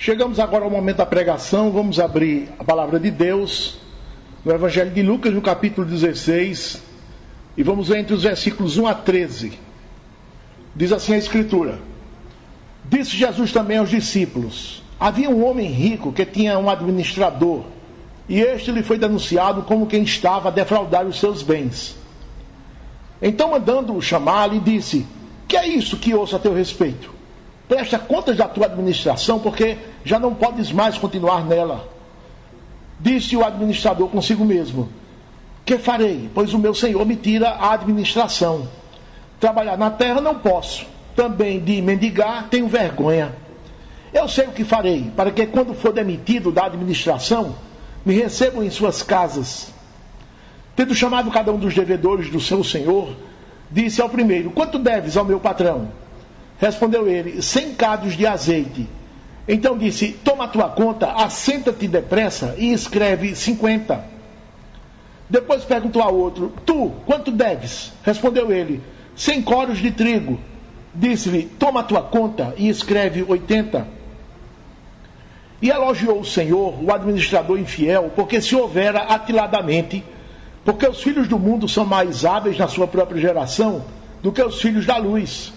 Chegamos agora ao momento da pregação. Vamos abrir a palavra de Deus no Evangelho de Lucas, no capítulo 16, e vamos ler entre os versículos 1 a 13. Diz assim a Escritura: Disse Jesus também aos discípulos: Havia um homem rico que tinha um administrador, e este lhe foi denunciado como quem estava a defraudar os seus bens. Então, mandando-o chamar, lhe disse: Que é isso que ouço a teu respeito? Presta contas da tua administração, porque já não podes mais continuar nela. Disse o administrador consigo mesmo: Que farei, pois o meu senhor me tira a administração. Trabalhar na terra não posso, também de mendigar tenho vergonha. Eu sei o que farei, para que quando for demitido da administração, me recebam em suas casas. Tendo chamado cada um dos devedores do seu senhor, disse ao primeiro: Quanto deves ao meu patrão? Respondeu ele: 100 cados de azeite. Então disse: Toma a tua conta, assenta-te depressa e escreve 50. Depois perguntou ao outro: Tu, quanto deves? Respondeu ele: 100 coros de trigo. Disse-lhe: Toma a tua conta e escreve 80. E elogiou o Senhor, o administrador infiel, porque se houvera atiladamente, porque os filhos do mundo são mais hábeis na sua própria geração do que os filhos da luz.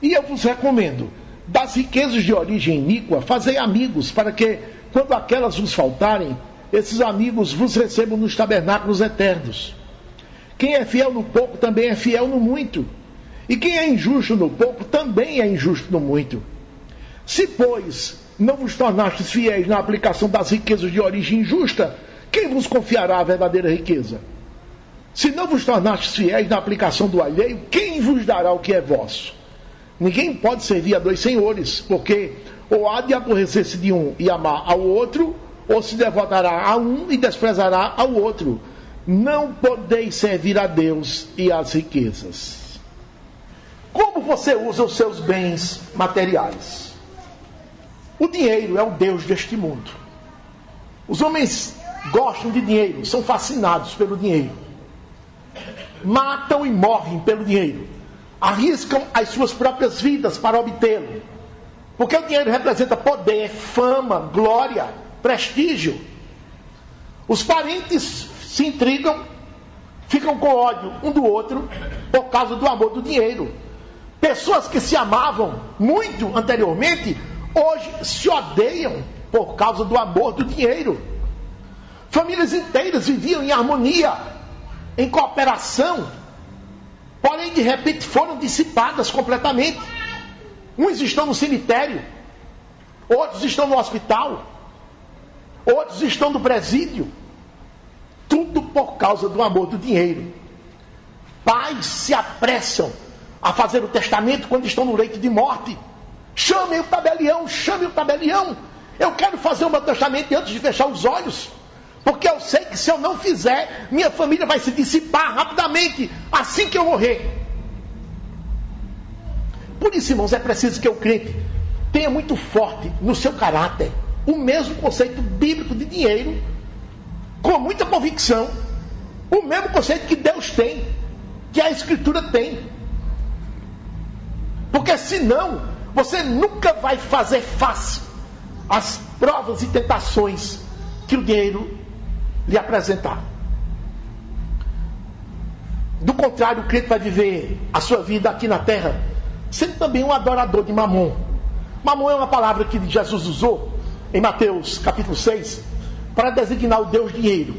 E eu vos recomendo: das riquezas de origem iníqua, fazei amigos, para que, quando aquelas vos faltarem, esses amigos vos recebam nos tabernáculos eternos. Quem é fiel no pouco também é fiel no muito, e quem é injusto no pouco também é injusto no muito. Se, pois, não vos tornastes fiéis na aplicação das riquezas de origem injusta, quem vos confiará a verdadeira riqueza? Se não vos tornastes fiéis na aplicação do alheio, quem vos dará o que é vosso? Ninguém pode servir a dois senhores, porque ou há de aborrecer-se de um e amar ao outro, ou se devotará a um e desprezará ao outro. Não podeis servir a Deus e às riquezas. Como você usa os seus bens materiais? O dinheiro é o Deus deste mundo. Os homens gostam de dinheiro, são fascinados pelo dinheiro. Matam e morrem pelo dinheiro. Arriscam as suas próprias vidas para obtê-lo. Porque o dinheiro representa poder, fama, glória, prestígio. Os parentes se intrigam, ficam com ódio um do outro por causa do amor do dinheiro. Pessoas que se amavam muito anteriormente, hoje se odeiam por causa do amor do dinheiro. Famílias inteiras viviam em harmonia, em cooperação, porém de repente foram dissipadas completamente. Uns estão no cemitério, outros estão no hospital, outros estão no presídio. Tudo por causa do amor do dinheiro. Pais se apressam a fazer o testamento quando estão no leito de morte. Chamem o tabelião, chame o tabelião. Eu quero fazer o meu testamento antes de fechar os olhos, porque eu sei que se eu não fizer, minha família vai se dissipar rapidamente, assim que eu morrer. Por isso, irmãos, é preciso que o crente tenha muito forte no seu caráter o mesmo conceito bíblico de dinheiro, com muita convicção, o mesmo conceito que Deus tem, que a Escritura tem. Porque senão, você nunca vai fazer face às provas e tentações que o dinheiro lhe apresentar. Do contrário, o crente vai viver a sua vida aqui na terra sendo também um adorador de Mamon. Mamon é uma palavra que Jesus usou em Mateus capítulo 6 para designar o Deus dinheiro.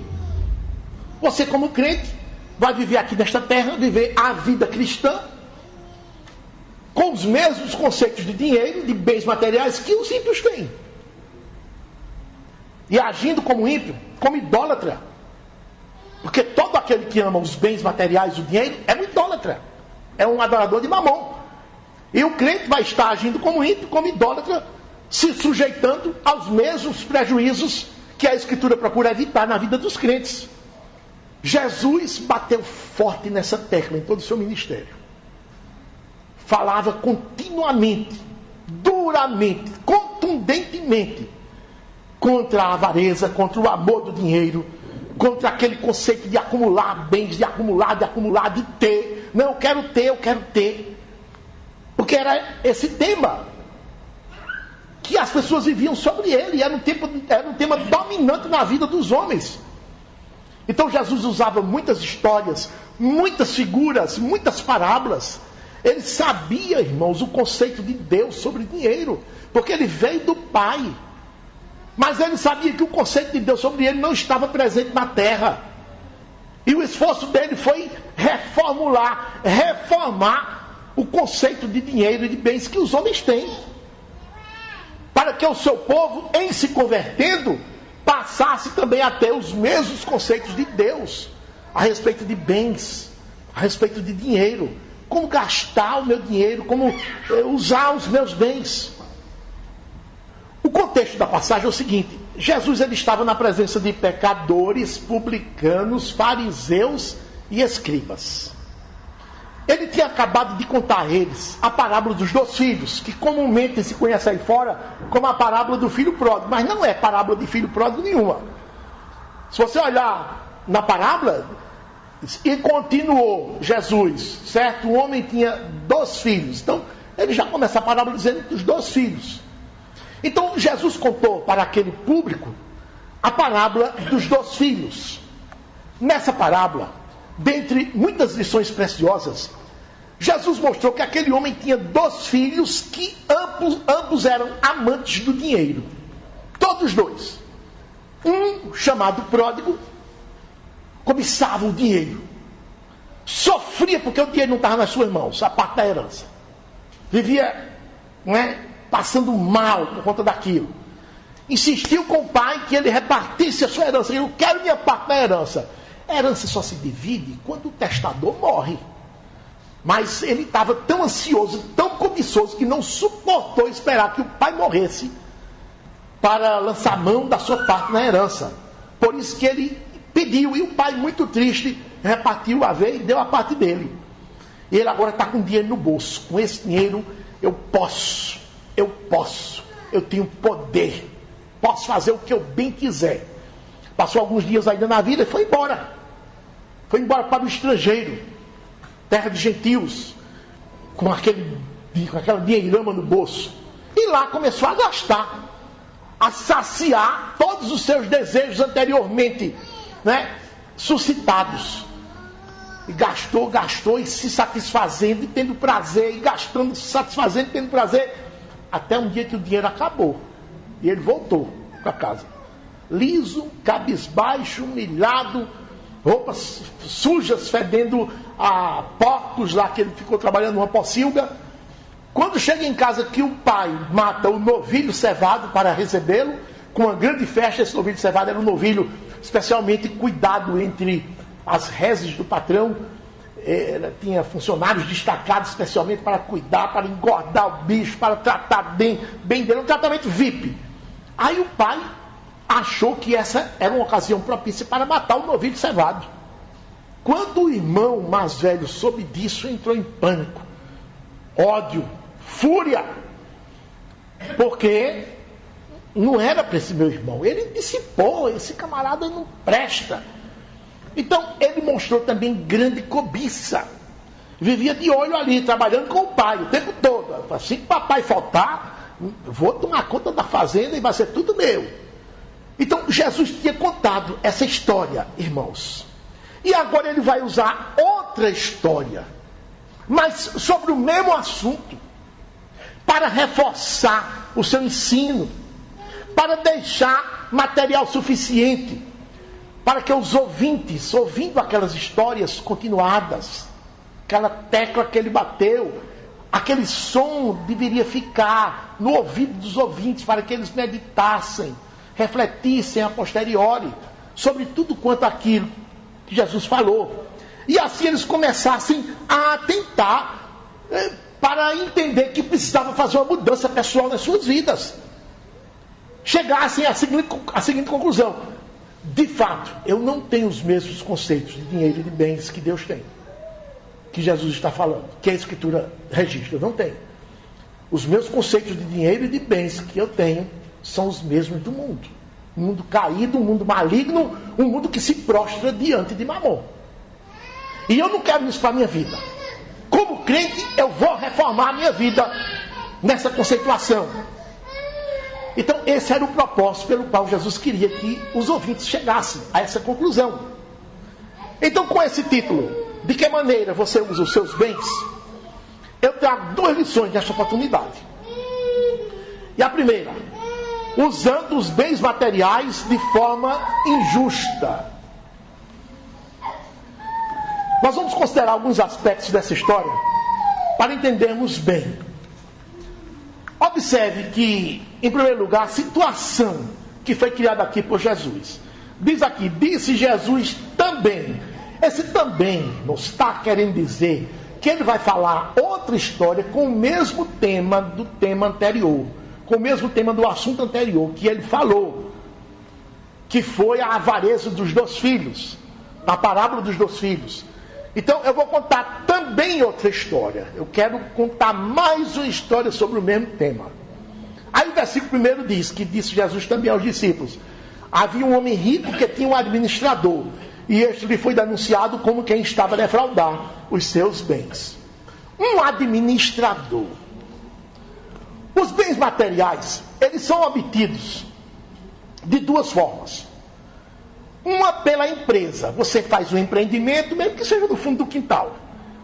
Você, como crente, vai viver aqui nesta terra, viver a vida cristã com os mesmos conceitos de dinheiro, de bens materiais que os ímpios têm. E agindo como ímpio, como idólatra. Porque todo aquele que ama os bens materiais, o dinheiro, é um idólatra. É um adorador de Mamon. E o crente vai estar agindo como ímpio, como idólatra, se sujeitando aos mesmos prejuízos que a Escritura procura evitar na vida dos crentes. Jesus bateu forte nessa tecla em todo o seu ministério. Falava continuamente, duramente, contundentemente contra a avareza, contra o amor do dinheiro, contra aquele conceito de acumular bens, de acumular, de ter. Não, eu quero ter. Porque era esse tema. que as pessoas viviam sobre ele, era um tema dominante na vida dos homens. Então Jesus usava muitas histórias, muitas figuras, muitas parábolas. Ele sabia, irmãos, o conceito de Deus sobre dinheiro, porque ele veio do Pai. Mas ele sabia que o conceito de Deus sobre ele não estava presente na terra. E o esforço dele foi reformar o conceito de dinheiro e de bens que os homens têm, para que o seu povo, em se convertendo, passasse também a ter os mesmos conceitos de Deus a respeito de bens, a respeito de dinheiro, como gastar o meu dinheiro, como usar os meus bens. O contexto da passagem é o seguinte: Jesus ele estava na presença de pecadores, publicanos, fariseus e escribas. Ele tinha acabado de contar a eles a parábola dos 2 filhos, que comumente se conhece aí fora como a parábola do filho pródigo, mas não é parábola de filho pródigo nenhuma. Se você olhar na parábola, e continuou Jesus, certo? O homem tinha 2 filhos, então ele já começa a parábola dizendo dos 2 filhos. Então Jesus contou para aquele público a parábola dos 2 filhos. Nessa parábola, dentre muitas lições preciosas, Jesus mostrou que aquele homem tinha 2 filhos que ambos eram amantes do dinheiro. Todos 2. Um, chamado pródigo, cobiçava o dinheiro. Sofria porque o dinheiro não estava nas suas mãos, a parte da herança. Vivia, passando mal por conta daquilo. Insistiu com o pai que ele repartisse a sua herança. Eu quero minha parte da herança. A herança só se divide quando o testador morre. Mas ele estava tão ansioso, tão cobiçoso, que não suportou esperar que o pai morresse para lançar mão da sua parte na herança. Por isso que ele pediu, e o pai, muito triste, repartiu o haver e deu a parte dele. E ele agora está com dinheiro no bolso. Com esse dinheiro eu tenho poder, posso fazer o que eu bem quiser. Passou alguns dias ainda na vida e foi embora para o estrangeiro, terra de gentios, com aquela dinheirama no bolso, e lá começou a gastar, a saciar todos os seus desejos anteriormente suscitados. E gastou e se satisfazendo e tendo prazer, e gastando, se satisfazendo e tendo prazer, até um dia que o dinheiro acabou. E ele voltou para casa, liso, cabisbaixo, humilhado, roupas sujas, fedendo a porcos lá, que ele ficou trabalhando numa pocilga. Quando chega em casa, que o pai mata o novilho cevado para recebê-lo, com uma grande festa. Esse novilho cevado era um novilho especialmente cuidado entre as reses do patrão. Tinha funcionários destacados especialmente para cuidar, para engordar o bicho, para tratar bem dele, um tratamento VIP. Aí o pai achou que essa era uma ocasião propícia para matar o novilho cevado. Quando o irmão mais velho soube disso, entrou em pânico, ódio, fúria, porque não era para esse meu irmão. Ele dissipou, esse camarada não presta. Então ele mostrou também grande cobiça. Vivia de olho ali, trabalhando com o pai o tempo todo. Assim que o papai faltar, vou tomar conta da fazenda e vai ser tudo meu. Então Jesus tinha contado essa história, irmãos. E agora ele vai usar outra história, mas sobre o mesmo assunto, para reforçar o seu ensino, para deixar material suficiente para que os ouvintes, ouvindo aquelas histórias continuadas, aquela tecla que ele bateu, aquele som deveria ficar no ouvido dos ouvintes, para que eles meditassem, refletissem a posteriori sobre tudo quanto aquilo que Jesus falou. E assim eles começassem a atentar para entender que precisavam fazer uma mudança pessoal nas suas vidas. Chegassem à seguinte conclusão: de fato, eu não tenho os mesmos conceitos de dinheiro e de bens que Deus tem, que Jesus está falando, que a Escritura registra. Eu não tenho. Os meus conceitos de dinheiro e de bens que eu tenho são os mesmos do mundo. Um mundo caído, um mundo maligno, um mundo que se prostra diante de Mamon. E eu não quero isso para a minha vida. Como crente, eu vou reformar a minha vida nessa conceituação. Então esse era o propósito pelo qual Jesus queria que os ouvintes chegassem a essa conclusão. Então, com esse título, de que maneira você usa os seus bens, eu trago 2 lições nesta oportunidade. E a primeira, usando os bens materiais de forma injusta. Nós vamos considerar alguns aspectos dessa história para entendermos bem. Observe que, em primeiro lugar, a situação que foi criada aqui por Jesus. Diz aqui, disse Jesus também. Esse também não está querendo dizer que ele vai falar outra história com o mesmo tema do tema anterior, com o mesmo tema do assunto anterior que ele falou, que foi a avareza dos 2 filhos, a parábola dos 2 filhos. Então eu vou contar também outra história. Eu quero contar mais uma história sobre o mesmo tema. Aí o versículo 1 diz que disse Jesus também aos discípulos: havia um homem rico que tinha um administrador, e este lhe foi denunciado como quem estava a defraudar os seus bens. Um administrador. Os bens materiais, eles são obtidos de 2 formas. Uma pela empresa. Você faz um empreendimento, mesmo que seja no fundo do quintal.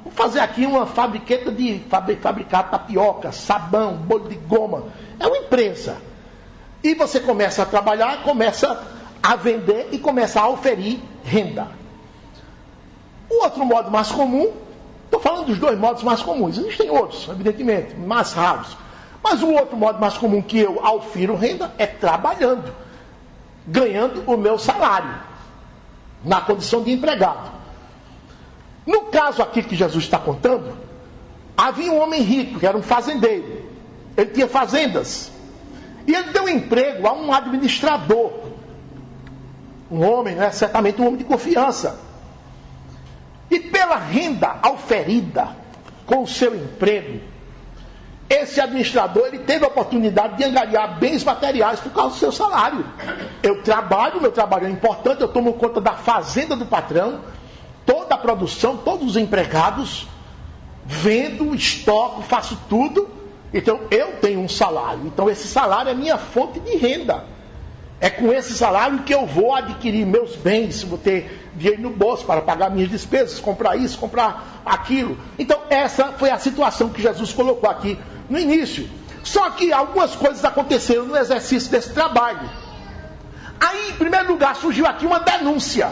Vou fazer aqui uma fabriqueta de fabricar tapioca, sabão, bolo de goma. É uma empresa. E você começa a trabalhar, começa a vender e começa a oferir renda. O outro modo mais comum, estou falando dos 2 modos mais comuns, existem outros, evidentemente, mais raros. Mas o outro modo mais comum que eu aufiro renda é trabalhando, ganhando o meu salário, na condição de empregado. No caso aqui que Jesus está contando, havia um homem rico, que era um fazendeiro. Ele tinha fazendas. E ele deu emprego a um administrador. Um homem, né? Certamente um homem de confiança. E pela renda auferida com o seu emprego, esse administrador ele teve a oportunidade de angariar bens materiais por causa do seu salário. Eu trabalho, meu trabalho é importante, eu tomo conta da fazenda do patrão, toda a produção, todos os empregados, vendo, estoco, faço tudo. Então eu tenho um salário. Então esse salário é minha fonte de renda. É com esse salário que eu vou adquirir meus bens, vou ter dinheiro no bolso para pagar minhas despesas, comprar isso, comprar aquilo. Então essa foi a situação que Jesus colocou aqui no início. Só que algumas coisas aconteceram no exercício desse trabalho. Aí, em primeiro lugar, surgiu aqui uma denúncia.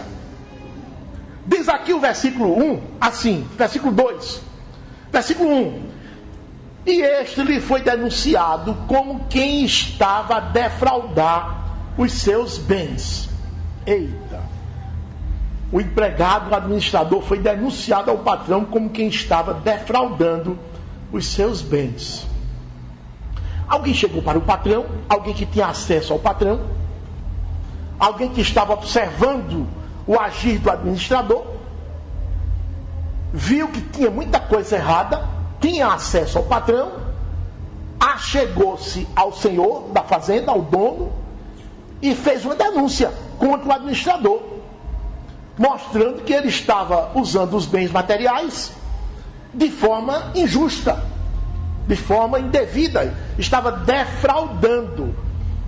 Diz aqui o versículo 1, assim, versículo 2. Versículo 1. E este lhe foi denunciado como quem estava a defraudar os seus bens. Eita! O empregado, o administrador, foi denunciado ao patrão como quem estava defraudando os seus bens. Alguém chegou para o patrão, alguém que tinha acesso ao patrão, alguém que estava observando o agir do administrador, viu que tinha muita coisa errada, tinha acesso ao patrão, achegou-se ao senhor da fazenda, ao dono, e fez uma denúncia contra o administrador, mostrando que ele estava usando os bens materiais de forma injusta, de forma indevida, estava defraudando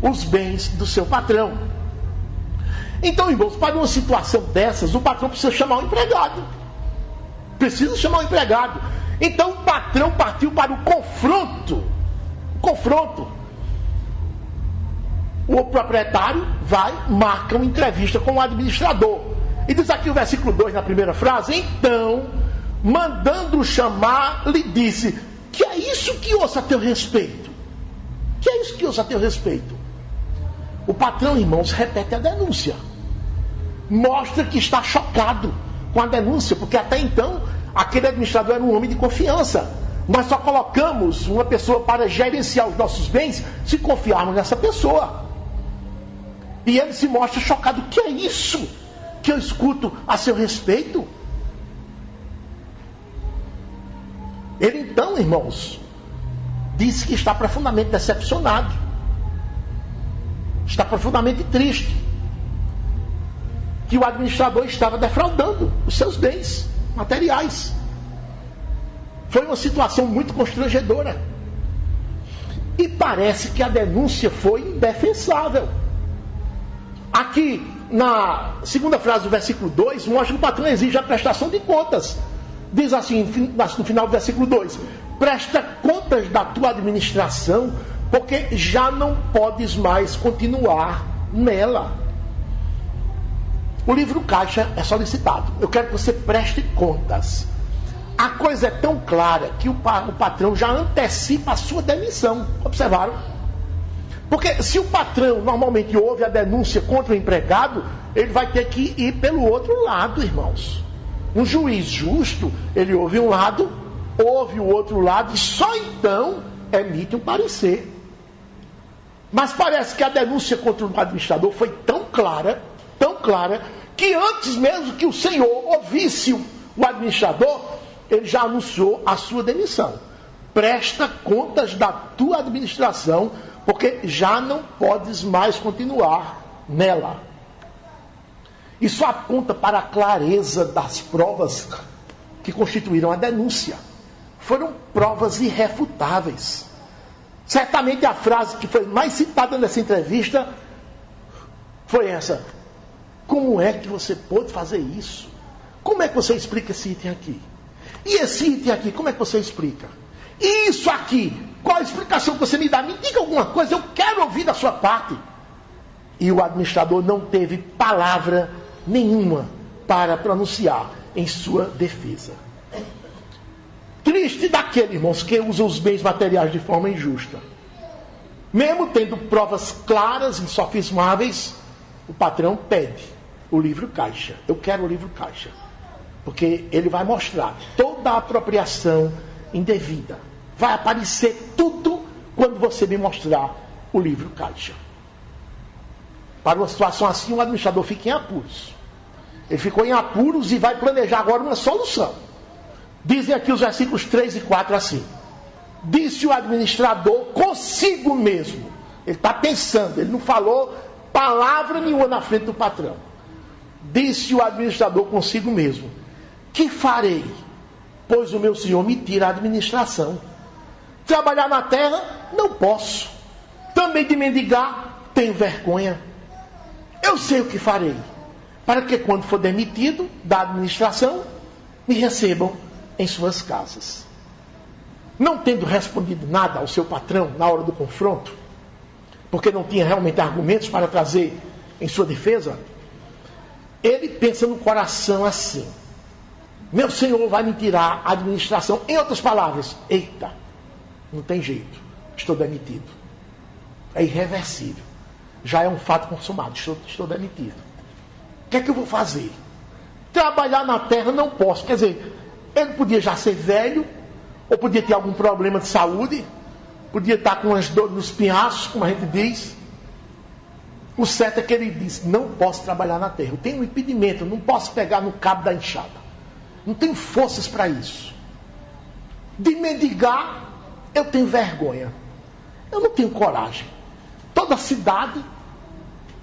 os bens do seu patrão. Então, irmãos, para uma situação dessas, o patrão precisa chamar um empregado. Precisa chamar um empregado. Então o patrão partiu para o confronto. O proprietário vai, marca uma entrevista com o administrador. E diz aqui o versículo 2 na primeira frase: então, mandando-o chamar, lhe disse: que é isso que ouça a teu respeito? Que é isso que ouça a teu respeito? O patrão, irmãos, repete a denúncia. Mostra que está chocado com a denúncia, porque até então aquele administrador era um homem de confiança. Nós só colocamos uma pessoa para gerenciar os nossos bens se confiarmos nessa pessoa. E ele se mostra chocado. Que é isso que eu escuto a seu respeito? Ele então, irmãos, disse que está profundamente decepcionado. Está profundamente triste. Que o administrador estava defraudando os seus bens materiais. Foi uma situação muito constrangedora. E parece que a denúncia foi indefensável. Aqui, na segunda frase do versículo 2, mostra que o patrão exige a prestação de contas. Diz assim, no final do versículo 2: presta contas da tua administração, porque já não podes mais continuar nela. O livro caixa é solicitado. Eu quero que você preste contas. A coisa é tão clara que o patrão já antecipa a sua demissão. Observaram? Porque se o patrão normalmente ouve a denúncia contra o empregado, ele vai ter que ir pelo outro lado, irmãos. Um juiz justo, ele ouve um lado, ouve o outro lado e só então emite um parecer. Mas parece que a denúncia contra o administrador foi tão clara, que antes mesmo que o senhor ouvisse o administrador, ele já anunciou a sua demissão. Presta contas da tua administração, porque já não podes mais continuar nela. Isso aponta para a clareza das provas que constituíram a denúncia. Foram provas irrefutáveis. Certamente a frase que foi mais citada nessa entrevista foi essa: como é que você pôde fazer isso? Como é que você explica esse item aqui? E esse item aqui, como é que você explica? E isso aqui, qual a explicação que você me dá? Me diga alguma coisa, eu quero ouvir da sua parte. E o administrador não teve palavra nenhuma para pronunciar em sua defesa. Triste daquele, irmãos, que usa os bens materiais de forma injusta. Mesmo tendo provas claras, insofismáveis, o patrão pede o livro caixa. Eu quero o livro caixa. Porque ele vai mostrar toda a apropriação indevida. Vai aparecer tudo quando você me mostrar o livro caixa. Para uma situação assim, o administrador fica em apuros. Ele ficou em apuros e vai planejar agora uma solução. Dizem aqui os versículos 3 e 4 assim: disse o administrador consigo mesmo. Ele está pensando, ele não falou palavra nenhuma na frente do patrão. Disse o administrador consigo mesmo: que farei? Pois o meu senhor me tira a administração. Trabalhar na terra, não posso. Também de mendigar, tenho vergonha. Eu sei o que farei, para que quando for demitido da administração, me recebam em suas casas. Não tendo respondido nada ao seu patrão na hora do confronto, porque não tinha realmente argumentos para trazer em sua defesa, ele pensa no coração assim: meu senhor vai me tirar a administração. Em outras palavras, eita, não tem jeito, estou demitido. É irreversível. Já é um fato consumado, estou demitido. O que é que eu vou fazer? Trabalhar na terra não posso. Quer dizer, ele podia já ser velho, ou podia ter algum problema de saúde, podia estar com as dores nos pinhaços, como a gente diz. O certo é que ele disse: não posso trabalhar na terra, eu tenho um impedimento, eu não posso pegar no cabo da enxada, não tenho forças para isso. De mendigar, eu tenho vergonha, eu não tenho coragem. Toda a cidade,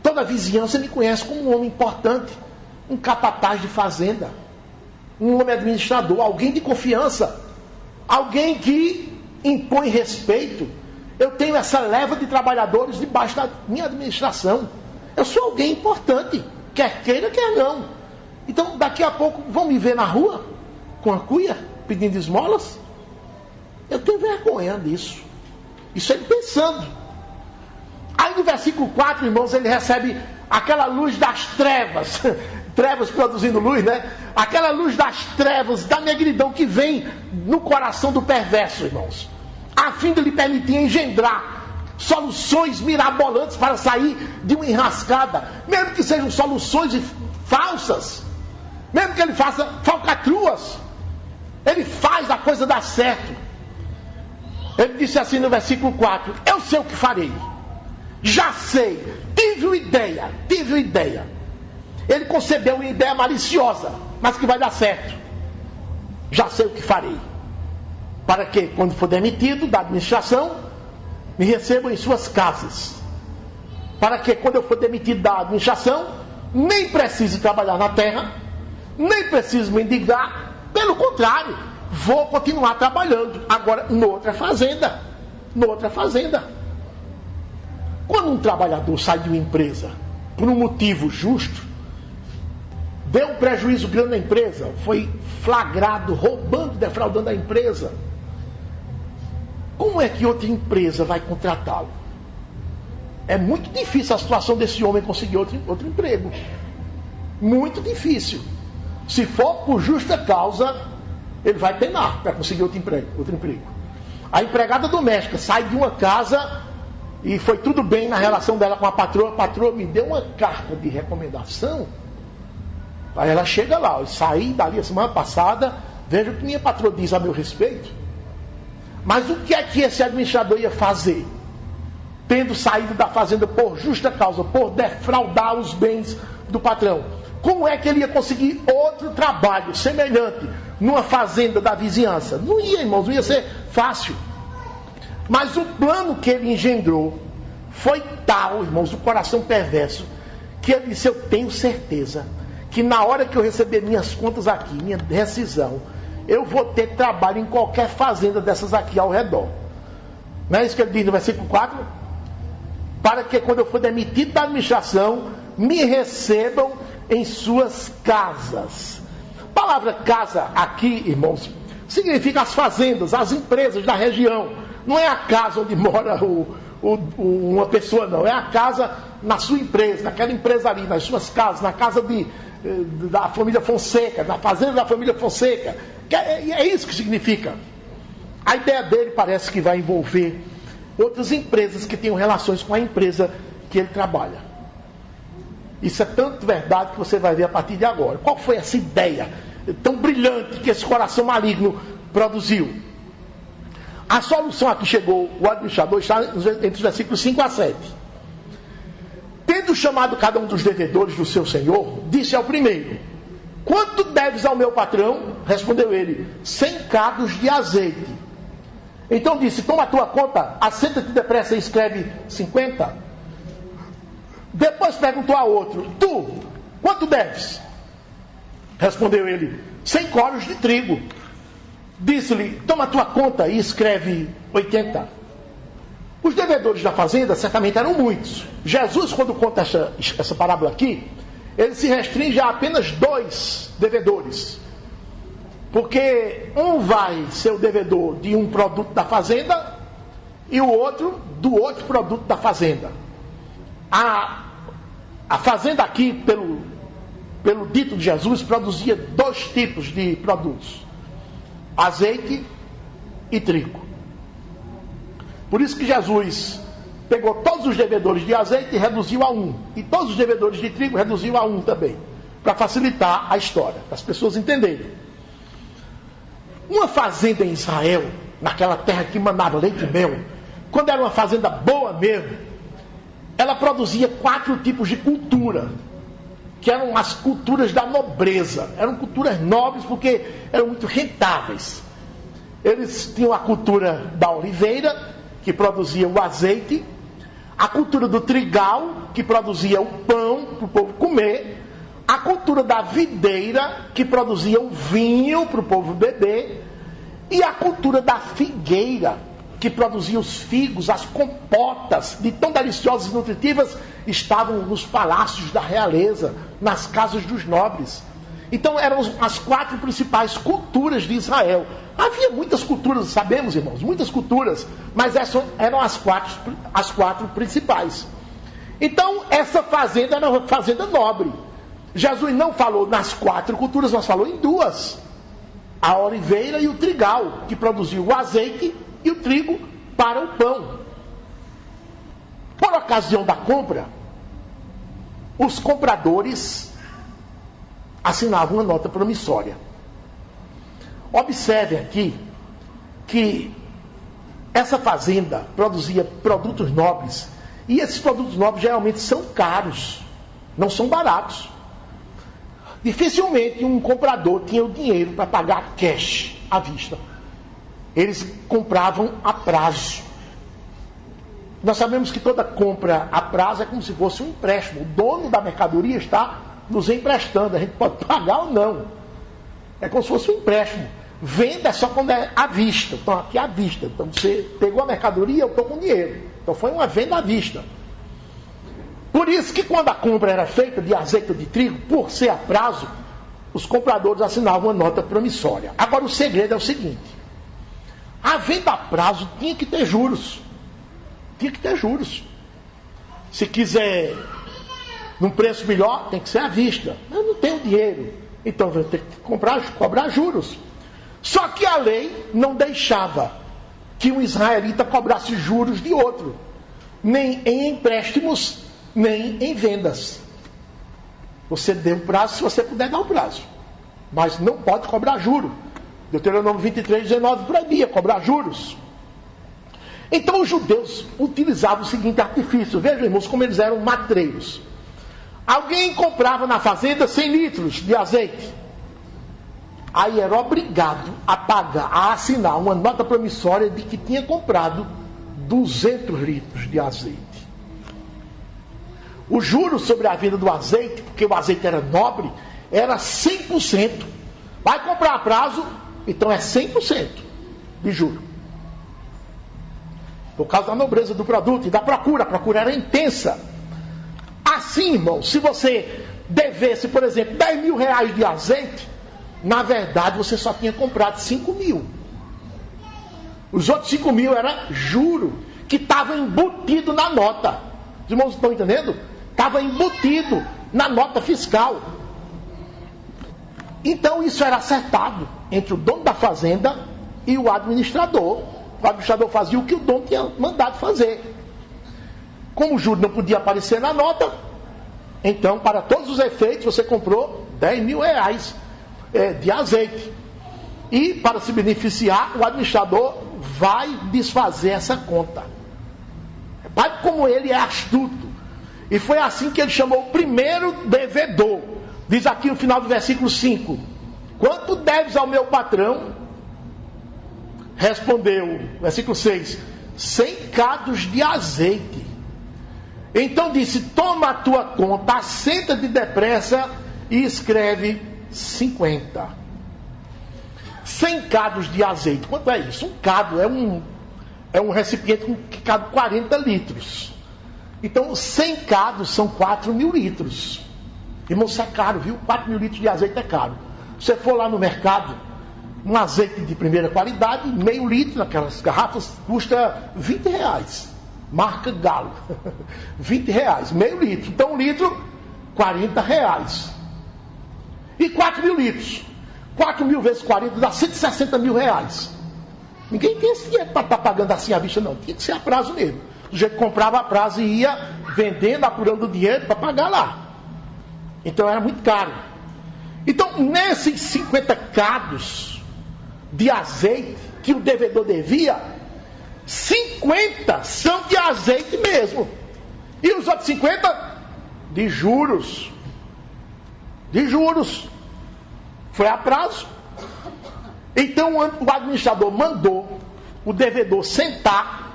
toda a vizinhança me conhece como um homem importante, um capataz de fazenda, um homem administrador, alguém de confiança, alguém que impõe respeito. Eu tenho essa leva de trabalhadores debaixo da minha administração. Eu sou alguém importante, quer queira, quer não. Então, daqui a pouco, vão me ver na rua, com a cuia, pedindo esmolas? Eu tenho vergonha disso. Isso é ele pensando. Aí no versículo 4, irmãos, ele recebe aquela luz das trevas. Trevas produzindo luz, né? Aquela luz das trevas, da negridão que vem no coração do perverso, irmãos, a fim de lhe permitir engendrar soluções mirabolantes para sair de uma enrascada, mesmo que sejam soluções falsas, mesmo que ele faça falcatruas, ele faz a coisa dar certo. Ele disse assim no versículo 4: eu sei o que farei, já sei, tive uma ideia. Ele concebeu uma ideia maliciosa, mas que vai dar certo. Já sei o que farei, para que, quando for demitido da administração, me recebam em suas casas. Para que, quando eu for demitido da administração, nem precise trabalhar na terra, nem preciso mendigar. Pelo contrário, vou continuar trabalhando, agora noutra fazenda. Quando um trabalhador sai de uma empresa por um motivo justo, deu um prejuízo grande à empresa, foi flagrado roubando, defraudando a empresa, como é que outra empresa vai contratá-lo? É muito difícil a situação desse homem conseguir outro emprego. Muito difícil. Se for por justa causa, ele vai penar para conseguir outro emprego. A empregada doméstica sai de uma casa e foi tudo bem na relação dela com a patroa me deu uma carta de recomendação. Aí ela chega lá, eu saí dali a semana passada, veja o que minha patroa diz a meu respeito. Mas o que é que esse administrador ia fazer? Tendo saído da fazenda por justa causa, por defraudar os bens do patrão. Como é que ele ia conseguir outro trabalho semelhante numa fazenda da vizinhança? Não ia, irmãos, não ia ser fácil. Mas o plano que ele engendrou foi tal, irmãos, o coração perverso, que ele disse, eu tenho certeza que na hora que eu receber minhas contas aqui, minha rescisão, eu vou ter trabalho em qualquer fazenda dessas aqui ao redor. Não é isso que ele diz no versículo 4? Para que quando eu for demitido da administração, me recebam em suas casas. A palavra casa aqui, irmãos, significa as fazendas, as empresas da região. Não é a casa onde mora uma pessoa, não. É a casa na sua empresa, naquela empresa ali, nas suas casas, na casa da família Fonseca, na fazenda da família Fonseca. É isso que significa. A ideia dele parece que vai envolver outras empresas que tenham relações com a empresa que ele trabalha. Isso é tanto verdade que você vai ver a partir de agora. Qual foi essa ideia tão brilhante que esse coração maligno produziu? A solução a que chegou o administrador está entre os versículos 5 a 7. Tendo chamado cada um dos devedores do seu senhor, disse ao primeiro, quanto deves ao meu patrão? Respondeu ele, 100 cados de azeite. Então disse, toma a tua conta, assenta-te depressa e escreve 50. Depois perguntou a outro, tu, quanto deves? Respondeu ele, 100 coros de trigo. Disse-lhe, toma a tua conta e escreve 80. Os devedores da fazenda certamente eram muitos. Jesus, quando conta essa parábola aqui, ele se restringe a apenas 2 devedores. Porque um vai ser o devedor de um produto da fazenda e o outro do outro produto da fazenda. A fazenda aqui, pelo dito de Jesus, produzia 2 tipos de produtos. Azeite e trigo. Por isso que Jesus pegou todos os devedores de azeite e reduziu a 1. E todos os devedores de trigo reduziu a 1 também. Para facilitar a história, para as pessoas entenderem. Uma fazenda em Israel, naquela terra que manava leite e mel, quando era uma fazenda boa mesmo, ela produzia 4 tipos de cultura, que eram as culturas da nobreza. Eram culturas nobres porque eram muito rentáveis. Eles tinham a cultura da oliveira, que produzia o azeite, a cultura do trigal, que produzia o pão para o povo comer, a cultura da videira, que produzia o vinho para o povo beber, e a cultura da figueira, que produzia os figos, as compotas, de tão deliciosas e nutritivas, estavam nos palácios da realeza, nas casas dos nobres. Então eram as 4 principais culturas de Israel. Havia muitas culturas, sabemos, irmãos, muitas culturas, mas essas eram as quatro principais. Então essa fazenda era uma fazenda nobre. Jesus não falou nas 4 culturas, mas falou em 2. A oliveira e o trigal, que produziam o azeite e o trigo para o pão. Por ocasião da compra, os compradores assinavam uma nota promissória. Observe aqui que essa fazenda produzia produtos nobres, e esses produtos nobres geralmente são caros, não são baratos. Dificilmente um comprador tinha o dinheiro para pagar cash à vista. Eles compravam a prazo. Nós sabemos que toda compra a prazo é como se fosse um empréstimo. O dono da mercadoria está nos emprestando. A gente pode pagar ou não. É como se fosse um empréstimo. Venda é só quando é à vista. Então aqui é à vista. Então você pegou a mercadoria, eu estou com dinheiro. Então foi uma venda à vista. Por isso que quando a compra era feita de azeite ou de trigo, por ser a prazo, os compradores assinavam uma nota promissória. Agora o segredo é o seguinte: a venda a prazo tinha que ter juros. Tinha que ter juros. Se quiser num preço melhor, tem que ser à vista. Eu não tenho dinheiro, então eu tenho que cobrar juros. Só que a lei não deixava que um israelita cobrasse juros de outro, nem em empréstimos, nem em vendas. Você deu prazo se você puder dar o prazo, mas não pode cobrar juro. Deuteronômio 23:19 proibia cobrar juros. Então os judeus utilizavam o seguinte artifício. Vejam, irmãos, como eles eram matreiros. Alguém comprava na fazenda 100 litros de azeite. Aí era obrigado a pagar, a assinar uma nota promissória de que tinha comprado 200 litros de azeite. O juro sobre a venda do azeite, porque o azeite era nobre, era 100%. Vai comprar a prazo, então é 100% de juro. Por causa da nobreza do produto e da procura. A procura era intensa. Assim, irmão, se você devesse, por exemplo, 10 mil reais de azeite, na verdade você só tinha comprado 5 mil. Os outros 5 mil era juro, que estava embutido na nota. Os irmãos estão entendendo? Estava embutido na nota fiscal. Então isso era acertado entre o dono da fazenda e o administrador. O administrador fazia o que o dono tinha mandado fazer. Como o juro não podia aparecer na nota, então, para todos os efeitos, você comprou 10 mil reais de azeite. E, para se beneficiar, o administrador vai desfazer essa conta. Repare como ele é astuto. E foi assim que ele chamou o primeiro devedor. Diz aqui no final do versículo 5: quanto deves ao meu patrão? Respondeu, versículo 6, 100 cados de azeite. Então disse: toma a tua conta, assenta-te depressa e escreve 50. 100 cados de azeite. Quanto é isso? Um cado é um recipiente que cabe 40 litros. Então 100 cados são 4 mil litros. Irmão, isso é caro, viu? 4 mil litros de azeite é caro. Se você for lá no mercado, um azeite de primeira qualidade, meio litro, naquelas garrafas, custa 20 reais. Marca Galo. 20 reais, meio litro. Então, um litro, 40 reais. E 4 mil litros. 4 mil vezes 40 dá 160 mil reais. Ninguém tem esse dinheiro para estar pagando assim à vista, não. Tinha que ser a prazo mesmo. O jeito que comprava a prazo e ia vendendo, apurando o dinheiro para pagar lá. Então, era muito caro. Então, nesses 50 cados de azeite que o devedor devia, 50 são de azeite mesmo. E os outros 50 de juros. De juros. Foi a prazo. Então o administrador mandou o devedor sentar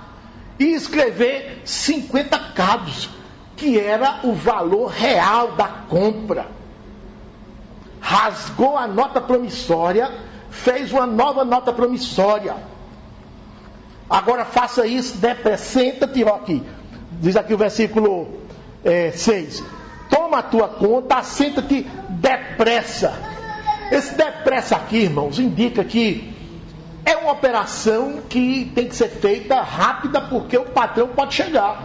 e escrever 50 cados, que era o valor real da compra. Rasgou a nota promissória, fez uma nova nota promissória. Agora faça isso, senta-te aqui. Diz aqui o versículo 6. Toma a tua conta, assenta-te depressa. Esse depressa aqui, irmãos, indica que é uma operação que tem que ser feita rápida, porque o patrão pode chegar.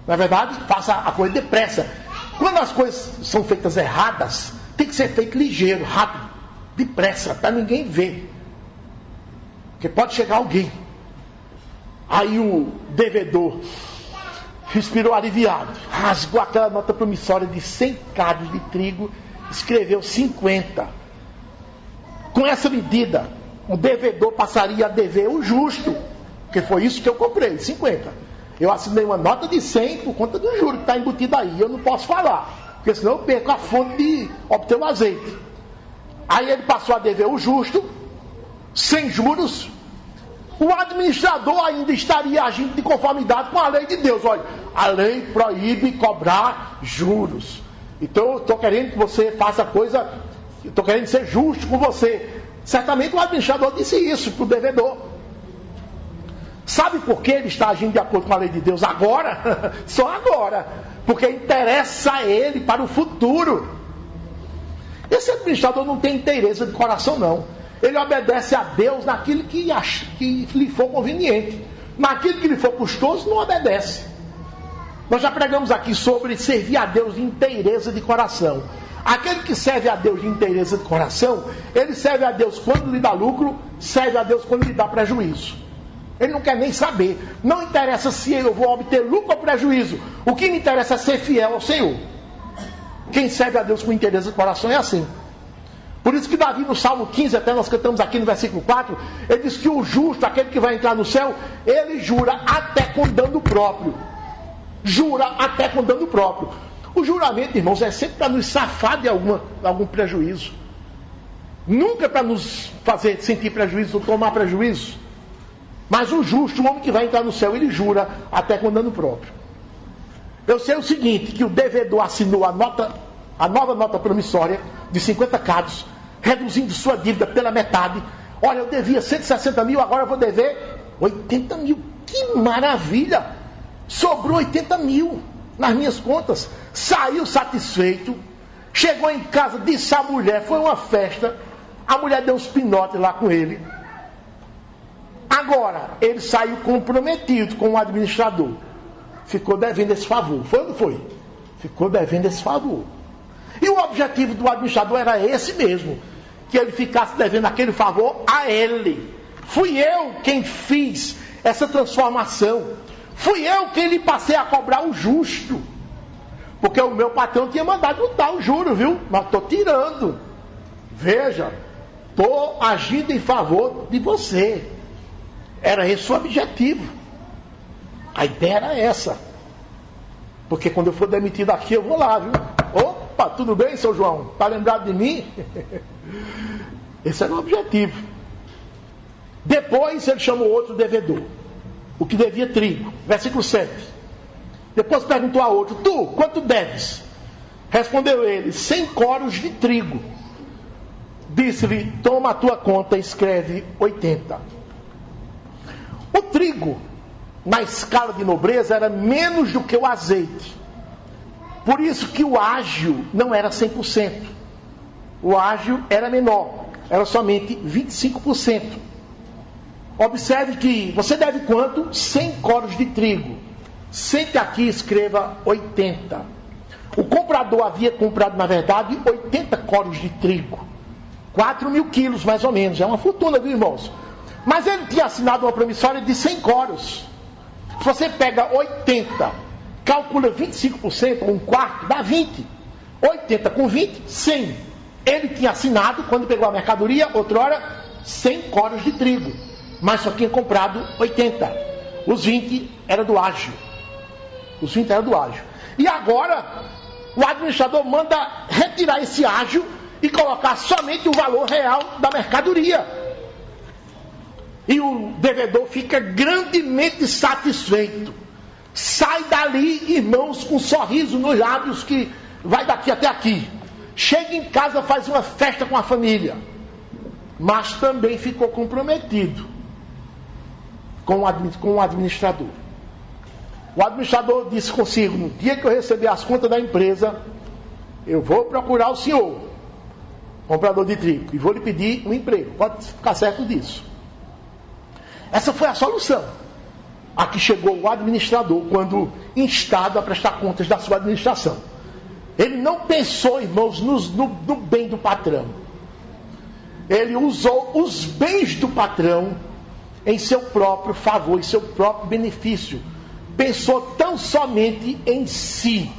Na verdade, faça a coisa depressa. Quando as coisas são feitas erradas, tem que ser feito ligeiro, rápido, depressa, para ninguém ver. Porque pode chegar alguém. Aí o devedor respirou aliviado, rasgou aquela nota promissória de 100 cados de trigo, escreveu 50. Com essa medida, o devedor passaria a dever o justo, porque foi isso que eu comprei, 50. Eu assinei uma nota de 100 por conta do juro que está embutido aí, eu não posso falar, porque senão eu perco a fonte de obter o azeite. Aí ele passou a dever o justo, sem juros. O administrador ainda estaria agindo de conformidade com a lei de Deus. Olha, a lei proíbe cobrar juros. Então eu estou querendo que você faça a coisa, estou querendo ser justo com você. Certamente o administrador disse isso para o devedor. Sabe por que ele está agindo de acordo com a lei de Deus agora? Só agora. Porque interessa a ele para o futuro. Esse administrador não tem interesse de coração, não. Ele obedece a Deus naquilo que lhe for conveniente. Naquilo que lhe for custoso, não obedece. Nós já pregamos aqui sobre servir a Deus de inteireza de coração. Aquele que serve a Deus de inteireza de coração, ele serve a Deus quando lhe dá lucro, serve a Deus quando lhe dá prejuízo. Ele não quer nem saber. Não interessa se eu vou obter lucro ou prejuízo. O que me interessa é ser fiel ao Senhor. Quem serve a Deus com inteireza de coração é assim. Por isso que Davi no Salmo 15, até nós cantamos aqui no versículo 4, ele diz que o justo, aquele que vai entrar no céu, ele jura até com dano próprio. Jura até com dano próprio. O juramento, irmãos, é sempre para nos safar de algum prejuízo. Nunca para nos fazer sentir prejuízo ou tomar prejuízo. Mas o justo, o homem que vai entrar no céu, ele jura até com dano próprio. Eu sei o seguinte, que o devedor assinou a nova nota promissória de 50 cados, reduzindo sua dívida pela metade. Olha, eu devia 160 mil, agora eu vou dever 80 mil. Que maravilha! Sobrou 80 mil nas minhas contas. Saiu satisfeito, chegou em casa, disse à mulher, foi uma festa, a mulher deu uns pinotes lá com ele. Agora, ele saiu comprometido com o administrador. Ficou devendo esse favor. Foi ou não foi? Ficou devendo esse favor. E o objetivo do administrador era esse mesmo, que ele ficasse devendo aquele favor a ele. Fui eu quem fiz essa transformação. Fui eu quem lhe passei a cobrar o justo. Porque o meu patrão tinha mandado não dar o juro, viu? Mas estou tirando. Veja, estou agindo em favor de você. Era esse o objetivo. A ideia era essa. Porque quando eu for demitido aqui, eu vou lá, viu? Opa, tudo bem, seu João? Está lembrado de mim? Esse era o objetivo. Depois ele chamou outro devedor, o que devia trigo. Versículo 7. Depois perguntou a outro: tu, quanto deves? Respondeu ele: 100 coros de trigo. Disse-lhe: toma a tua conta e escreve 80. O trigo, na escala de nobreza, era menos do que o azeite. Por isso que o ágio não era 100%. O ágio era menor, era somente 25%. Observe que você deve quanto? 100 coros de trigo. Sente aqui e escreva 80. O comprador havia comprado, na verdade, 80 coros de trigo. 4.000 quilos, mais ou menos. É uma fortuna, viu, irmãos? Mas ele tinha assinado uma promissória de 100 coros. Se você pega 80, calcula 25%, um quarto, dá 20. 80 com 20, 100. Ele tinha assinado, quando pegou a mercadoria, outrora, 100 coros de trigo. Mas só tinha comprado 80. Os 20 era do ágio. Os 20 era do ágio. E agora, o administrador manda retirar esse ágio e colocar somente o valor real da mercadoria. E o devedor fica grandemente satisfeito. Sai dali, irmãos, com um sorriso nos lábios que vai daqui até aqui. Chega em casa, faz uma festa com a família. Mas também ficou comprometido com o administrador. O administrador disse consigo: no dia que eu receber as contas da empresa, eu vou procurar o senhor, comprador de trigo, e vou lhe pedir um emprego. Pode ficar certo disso. Essa foi a solução a que chegou o administrador quando instado a prestar contas da sua administração. Ele não pensou, irmãos, no bem do patrão. Ele usou os bens do patrão em seu próprio favor, em seu próprio benefício. Pensou tão somente em si.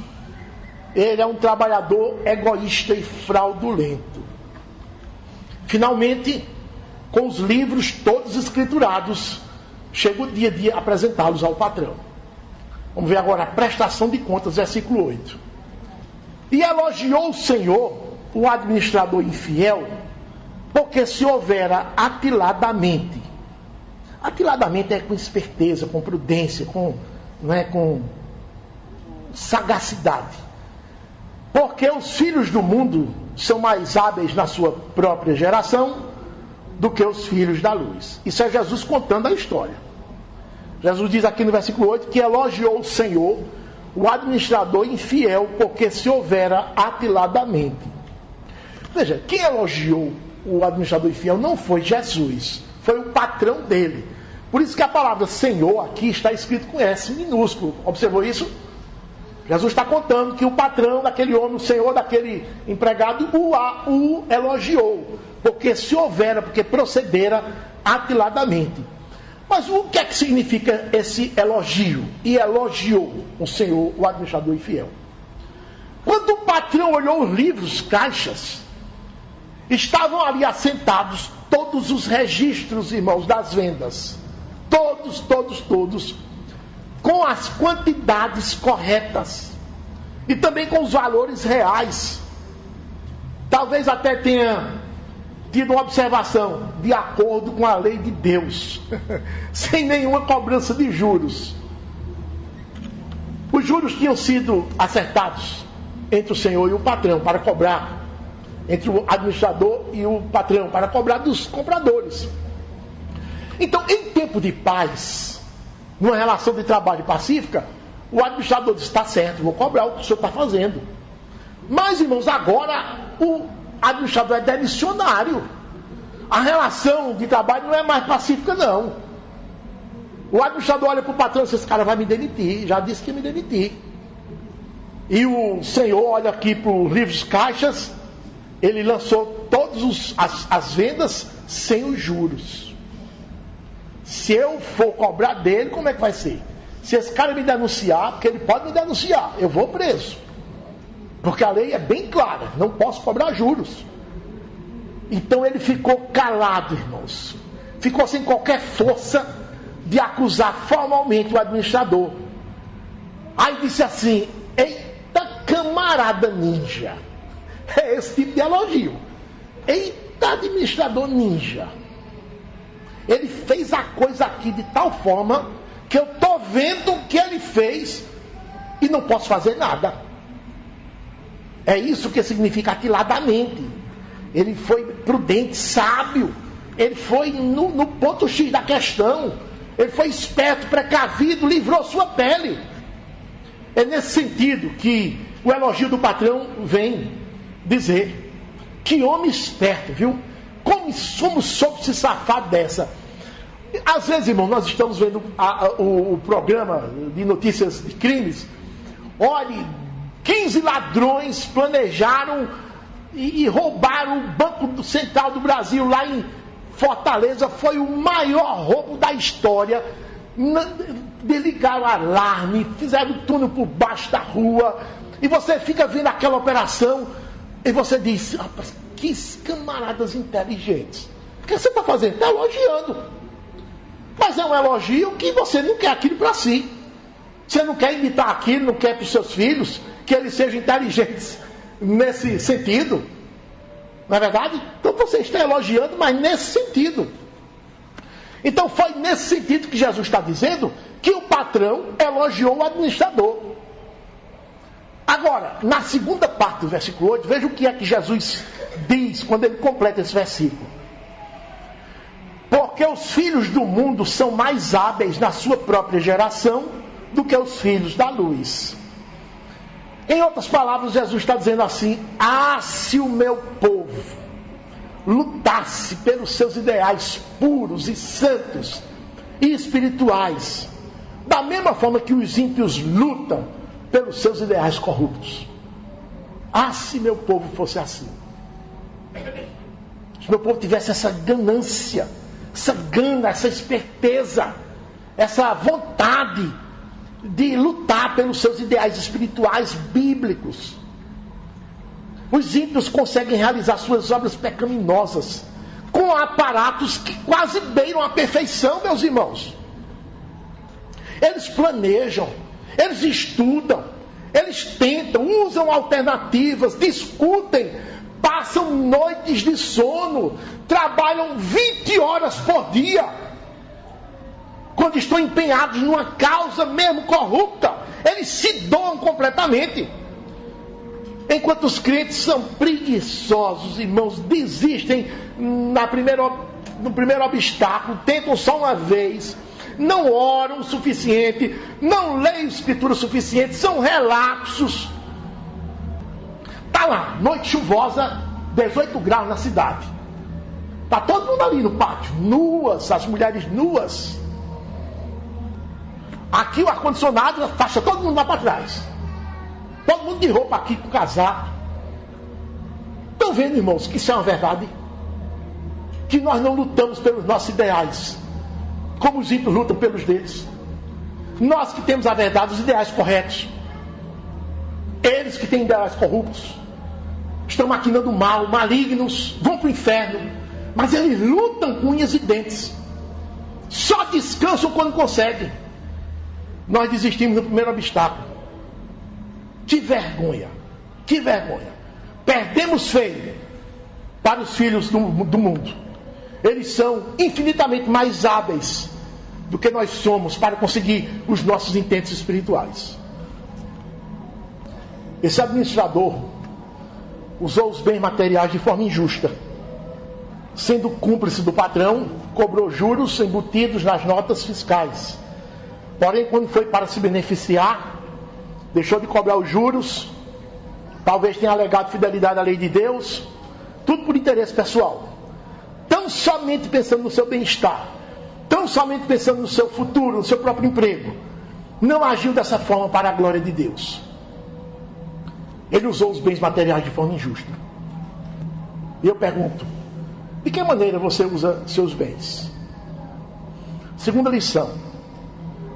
Ele é um trabalhador egoísta e fraudulento. Finalmente, com os livros todos escriturados, chega o dia de apresentá-los ao patrão. Vamos ver agora a prestação de contas, versículo 8. E elogiou o Senhor, o administrador infiel, porque se houvera atiladamente é com esperteza, com prudência, com sagacidade. Porque os filhos do mundo são mais hábeis na sua própria geração do que os filhos da luz. Isso é Jesus contando a história. Jesus diz aqui no versículo 8 que elogiou o Senhor, o administrador infiel, porque se houvera atiladamente. Veja, quem elogiou o administrador infiel não foi Jesus, foi o patrão dele. Por isso que a palavra Senhor aqui está escrito com S minúsculo. Observou isso? Jesus está contando que o patrão daquele homem, o senhor daquele empregado, o elogiou. Porque se houvera, porque procedera atiladamente. Mas o que é que significa esse elogio? E elogiou o senhor, o administrador infiel. Quando o patrão olhou os livros, caixas, estavam ali assentados todos os registros, irmãos, das vendas. Todos. Com as quantidades corretas. E também com os valores reais. Talvez até tenha tido uma observação de acordo com a lei de Deus. Sem nenhuma cobrança de juros. Os juros tinham sido acertados entre o senhor e o patrão para cobrar. Entre o administrador e o patrão para cobrar dos compradores. Então, em tempo de paz, numa relação de trabalho pacífica, o administrador diz, está certo, vou cobrar o que o senhor está fazendo. Mas, irmãos, agora o administrador é demissionário. A relação de trabalho não é mais pacífica, não. O administrador olha para o patrão e diz, esse cara vai me demitir, já disse que ia me demitir. E o senhor olha aqui para os livros caixas, ele lançou todas as vendas sem os juros. Se eu for cobrar dele, como é que vai ser? Se esse cara me denunciar, porque ele pode me denunciar, eu vou preso. Porque a lei é bem clara, não posso cobrar juros. Então ele ficou calado, irmãos. Ficou sem qualquer força de acusar formalmente o administrador. Aí disse assim, eita camarada ninja. É esse tipo de elogio. Eita administrador ninja. Ele fez a coisa aqui de tal forma que eu estou vendo o que ele fez e não posso fazer nada. É isso que significa atiladamente. Ele foi prudente, sábio. Ele foi no ponto X da questão. Ele foi esperto, precavido, livrou sua pele. É nesse sentido que o elogio do patrão vem dizer: que homem esperto, viu? Como soube se safar dessa? Às vezes, irmão, nós estamos vendo o programa de notícias de crimes. Olhe, 15 ladrões planejaram e roubaram o Banco Central do Brasil lá em Fortaleza. Foi o maior roubo da história. Desligaram o alarme, fizeram túnel por baixo da rua. E você fica vendo aquela operação e você diz: rapaz, que camaradas inteligentes. O que você está fazendo? Está elogiando. Mas é um elogio que você não quer aquilo para si. Você não quer imitar aquilo, não quer para os seus filhos que eles sejam inteligentes nesse sentido. Não é verdade? Então você está elogiando, mas nesse sentido. Então foi nesse sentido que Jesus está dizendo que o patrão elogiou o administrador. Agora, na segunda parte do versículo 8, veja o que é que Jesus diz quando ele completa esse versículo. Porque os filhos do mundo são mais hábeis na sua própria geração do que os filhos da luz. Em outras palavras, Jesus está dizendo assim: se o meu povo lutasse pelos seus ideais puros e santos e espirituais, da mesma forma que os ímpios lutam pelos seus ideais corruptos. Se meu povo fosse assim. Se meu povo tivesse essa ganância, essa gana, essa esperteza, essa vontade de lutar pelos seus ideais espirituais bíblicos. Os ímpios conseguem realizar suas obras pecaminosas com aparatos que quase beiram a perfeição, meus irmãos. Eles planejam, eles estudam, eles tentam, usam alternativas, discutem, passam noites de sono, trabalham 20 horas por dia, quando estão empenhados numa causa mesmo corrupta. Eles se doam completamente. Enquanto os crentes são preguiçosos, irmãos, desistem no primeiro obstáculo, tentam só uma vez, não oram o suficiente, não leem escritura o suficiente, são relapsos. Está lá, noite chuvosa, 18 graus na cidade. Está todo mundo ali no pátio, nuas, as mulheres nuas. Aqui o ar-condicionado fecha todo mundo lá para trás. Todo mundo de roupa aqui com casaco. Estão vendo, irmãos, que isso é uma verdade? Que nós não lutamos pelos nossos ideais, como os ímpios lutam pelos deles. Nós que temos a verdade, os ideais corretos. Eles que têm ideais corruptos estão maquinando mal, malignos, vão para o inferno. Mas eles lutam com unhas e dentes. Só descansam quando conseguem. Nós desistimos no primeiro obstáculo. Que vergonha! Que vergonha! Perdemos feio para os filhos do mundo. Eles são infinitamente mais hábeis do que nós somos para conseguir os nossos intentos espirituais. Esse administrador usou os bens materiais de forma injusta. Sendo cúmplice do patrão, cobrou juros embutidos nas notas fiscais. Porém, quando foi para se beneficiar, deixou de cobrar os juros, talvez tenha alegado fidelidade à lei de Deus, tudo por interesse pessoal. Tão somente pensando no seu bem-estar, tão somente pensando no seu futuro, no seu próprio emprego. Não agiu dessa forma para a glória de Deus. Ele usou os bens materiais de forma injusta. E eu pergunto, de que maneira você usa seus bens? Segunda lição,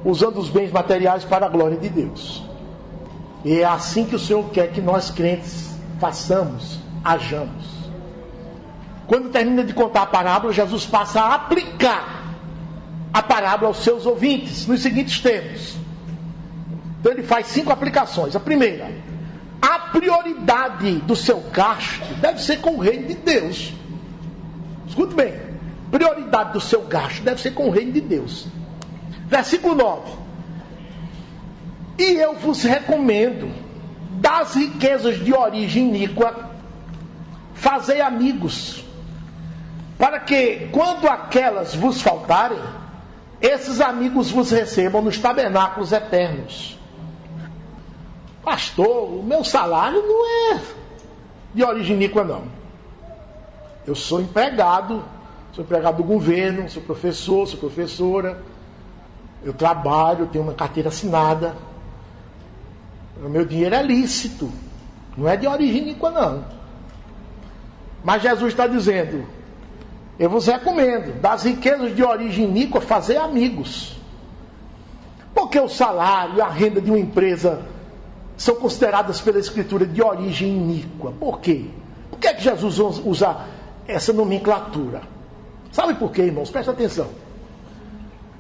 usando os bens materiais para a glória de Deus. E é assim que o Senhor quer que nós crentes façamos, hajamos. Quando termina de contar a parábola, Jesus passa a aplicar a parábola aos seus ouvintes, nos seguintes termos. Então ele faz 5 aplicações. A primeira, a prioridade do seu gasto deve ser com o reino de Deus. Escute bem, prioridade do seu gasto deve ser com o reino de Deus. Versículo 9. E eu vos recomendo, das riquezas de origem iníqua, fazei amigos, para que, quando aquelas vos faltarem, esses amigos vos recebam nos tabernáculos eternos. Pastor, o meu salário não é de origem iníqua, não. Eu sou empregado do governo, sou professor, sou professora, eu trabalho, tenho uma carteira assinada. O meu dinheiro é lícito, não é de origem iníqua, não. Mas Jesus está dizendo, eu vos recomendo, das riquezas de origem iníqua, fazer amigos. Porque o salário e a renda de uma empresa são consideradas pela Escritura de origem iníqua. Por quê? Por que é que Jesus usa essa nomenclatura? Sabe por quê, irmãos? Presta atenção.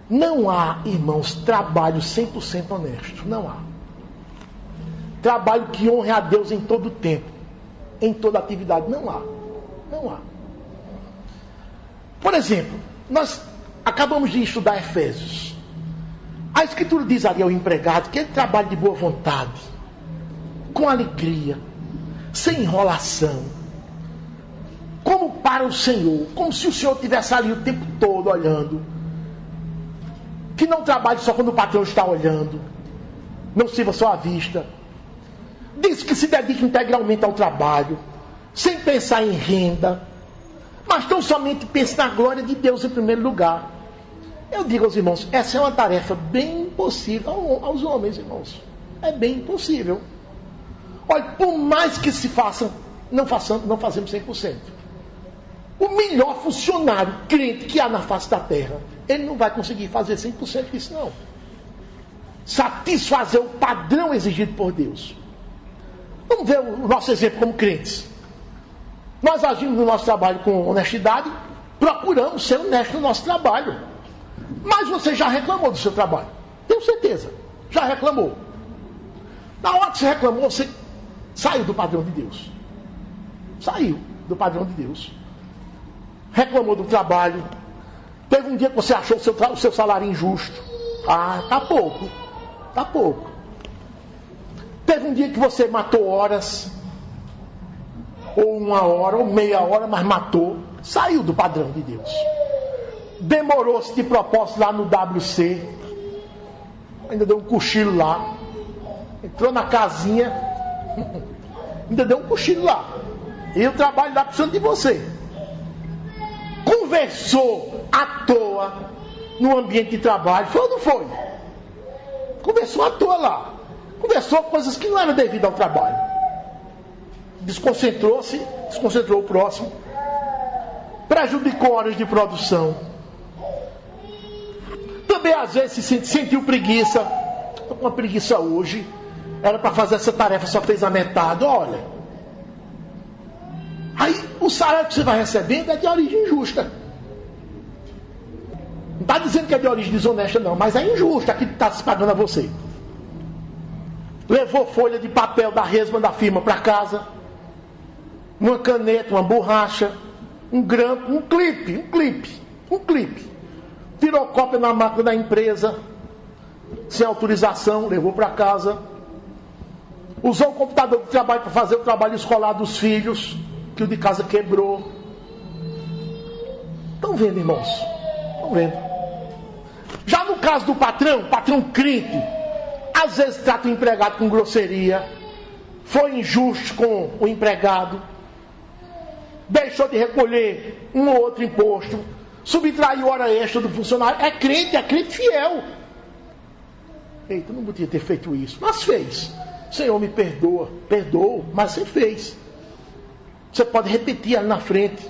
Não há, irmãos, trabalho 100% honesto. Não há. Trabalho que honre a Deus em todo o tempo, em toda atividade. Não há. Não há. Por exemplo, nós acabamos de estudar Efésios. A Escritura diz ali ao empregado que ele trabalha de boa vontade, com alegria, sem enrolação, como para o Senhor, como se o Senhor estivesse ali o tempo todo olhando. Que não trabalhe só quando o patrão está olhando, não sirva só à vista. Diz que se dedique integralmente ao trabalho, sem pensar em renda, mas tão somente pense na glória de Deus em primeiro lugar. Eu digo aos irmãos, essa é uma tarefa bem impossível aos homens, irmãos. É bem impossível. Olha, por mais que se faça, não fazemos 100%. O melhor funcionário crente que há na face da terra, ele não vai conseguir fazer 100% disso, não. Satisfazer o padrão exigido por Deus. Vamos ver o nosso exemplo como crentes. Nós agimos no nosso trabalho com honestidade, procuramos ser honestos no nosso trabalho. Mas você já reclamou do seu trabalho. Tenho certeza. Já reclamou. Na hora que você reclamou, você saiu do padrão de Deus. Saiu do padrão de Deus. Reclamou do trabalho. Teve um dia que você achou o seu salário injusto. Ah, tá pouco. Tá pouco. Teve um dia que você matou horas. Ou 1 hora, ou meia hora, mas matou. Saiu do padrão de Deus. demorou-se de propósito lá no WC, ainda deu um cochilo lá, entrou na casinha, ainda deu um cochilo lá, e o trabalho lá precisando de você. Conversou à toa no ambiente de trabalho, foi ou não foi? Conversou à toa lá, conversou coisas que não eram devidas ao trabalho, desconcentrou-se, desconcentrou o próximo, prejudicou horas de produção. Também às vezes sentiu preguiça. Estou com uma preguiça hoje, era para fazer essa tarefa, só fez a metade. Olha, aí o salário que você vai recebendo é de origem injusta. Não está dizendo que é de origem desonesta não, mas é injusta aquilo que está se pagando a você. Levou folha de papel da resma da firma para casa, uma caneta, uma borracha, um grampo, um clipe. Tirou cópia na máquina da empresa, sem autorização, levou para casa. Usou o computador de trabalho para fazer o trabalho escolar dos filhos, que o de casa quebrou. Estão vendo, irmãos? Estão vendo? Já no caso do patrão crente, às vezes trata o empregado com grosseria, foi injusto com o empregado, deixou de recolher um ou outro imposto, subtraiu hora extra do funcionário. É crente fiel. Eita, não podia ter feito isso, mas fez. Senhor, me perdoa. Perdoa, mas você fez. Você pode repetir ali na frente.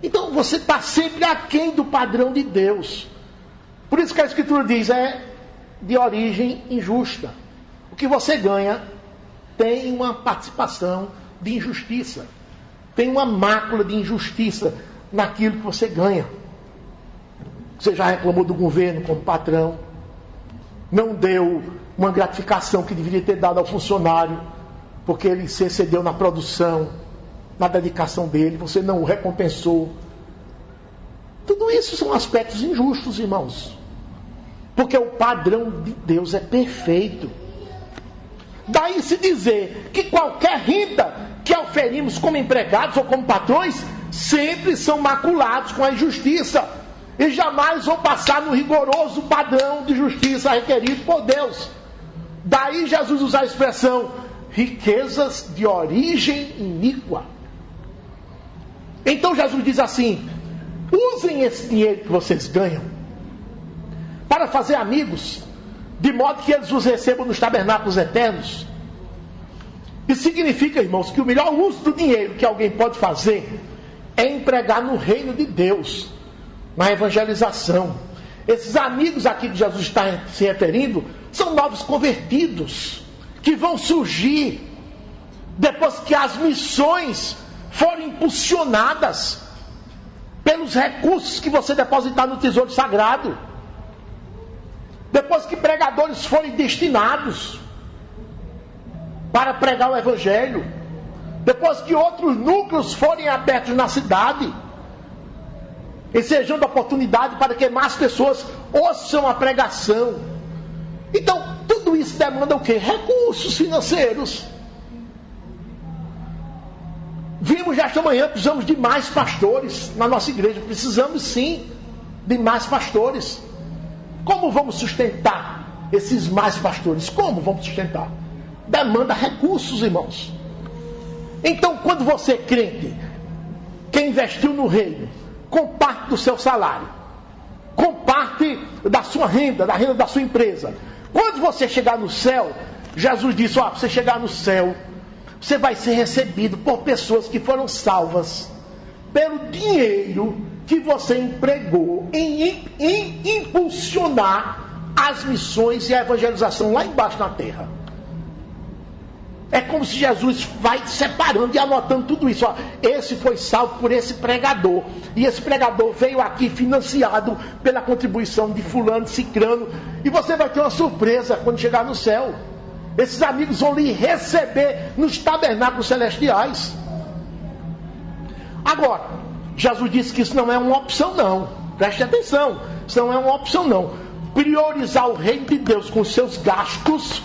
Então você está sempre aquém do padrão de Deus. Por isso que a Escritura diz, é de origem injusta. O que você ganha tem uma participação de injustiça. Tem uma mácula de injustiça naquilo que você ganha. Você já reclamou do governo como patrão, não deu uma gratificação que deveria ter dado ao funcionário, porque ele se excedeu na produção, na dedicação dele, você não o recompensou. Tudo isso são aspectos injustos, irmãos, porque o padrão de Deus é perfeito. Daí se dizer que qualquer renda que oferimos como empregados ou como patrões, sempre são maculados com a injustiça, e jamais vão passar no rigoroso padrão de justiça requerido por Deus. Daí Jesus usa a expressão riquezas de origem iníqua. Então Jesus diz assim: usem esse dinheiro que vocês ganham para fazer amigos, de modo que eles os recebam nos tabernáculos eternos. Isso significa, irmãos, que o melhor uso do dinheiro que alguém pode fazer é empregar no reino de Deus, na evangelização. Esses amigos aqui que Jesus está se referindo são novos convertidos que vão surgir depois que as missões forem impulsionadas pelos recursos que você depositar no tesouro sagrado, depois que pregadores forem destinados para pregar o evangelho, depois que outros núcleos forem abertos na cidade, ensejando a oportunidade para que mais pessoas ouçam a pregação. Então, tudo isso demanda o quê? Recursos financeiros. Vimos já esta manhã, precisamos de mais pastores na nossa igreja. Precisamos sim de mais pastores. Como vamos sustentar esses mais pastores? Como vamos sustentar? Demanda recursos, irmãos. Então, quando você é crente, que investiu no reino, com parte do seu salário, com parte da sua renda, da renda da sua empresa, quando você chegar no céu, Jesus disse, você chegar no céu, você vai ser recebido por pessoas que foram salvas pelo dinheiro que você empregou em impulsionar as missões e a evangelização lá embaixo na terra. É como se Jesus vai separando e anotando tudo isso. Esse foi salvo por esse pregador. E esse pregador veio aqui financiado pela contribuição de fulano, de cicrano. E você vai ter uma surpresa quando chegar no céu. Esses amigos vão lhe receber nos tabernáculos celestiais. Agora, Jesus disse que isso não é uma opção não. Preste atenção. Isso não é uma opção não. Priorizar o reino de Deus com os seus gastos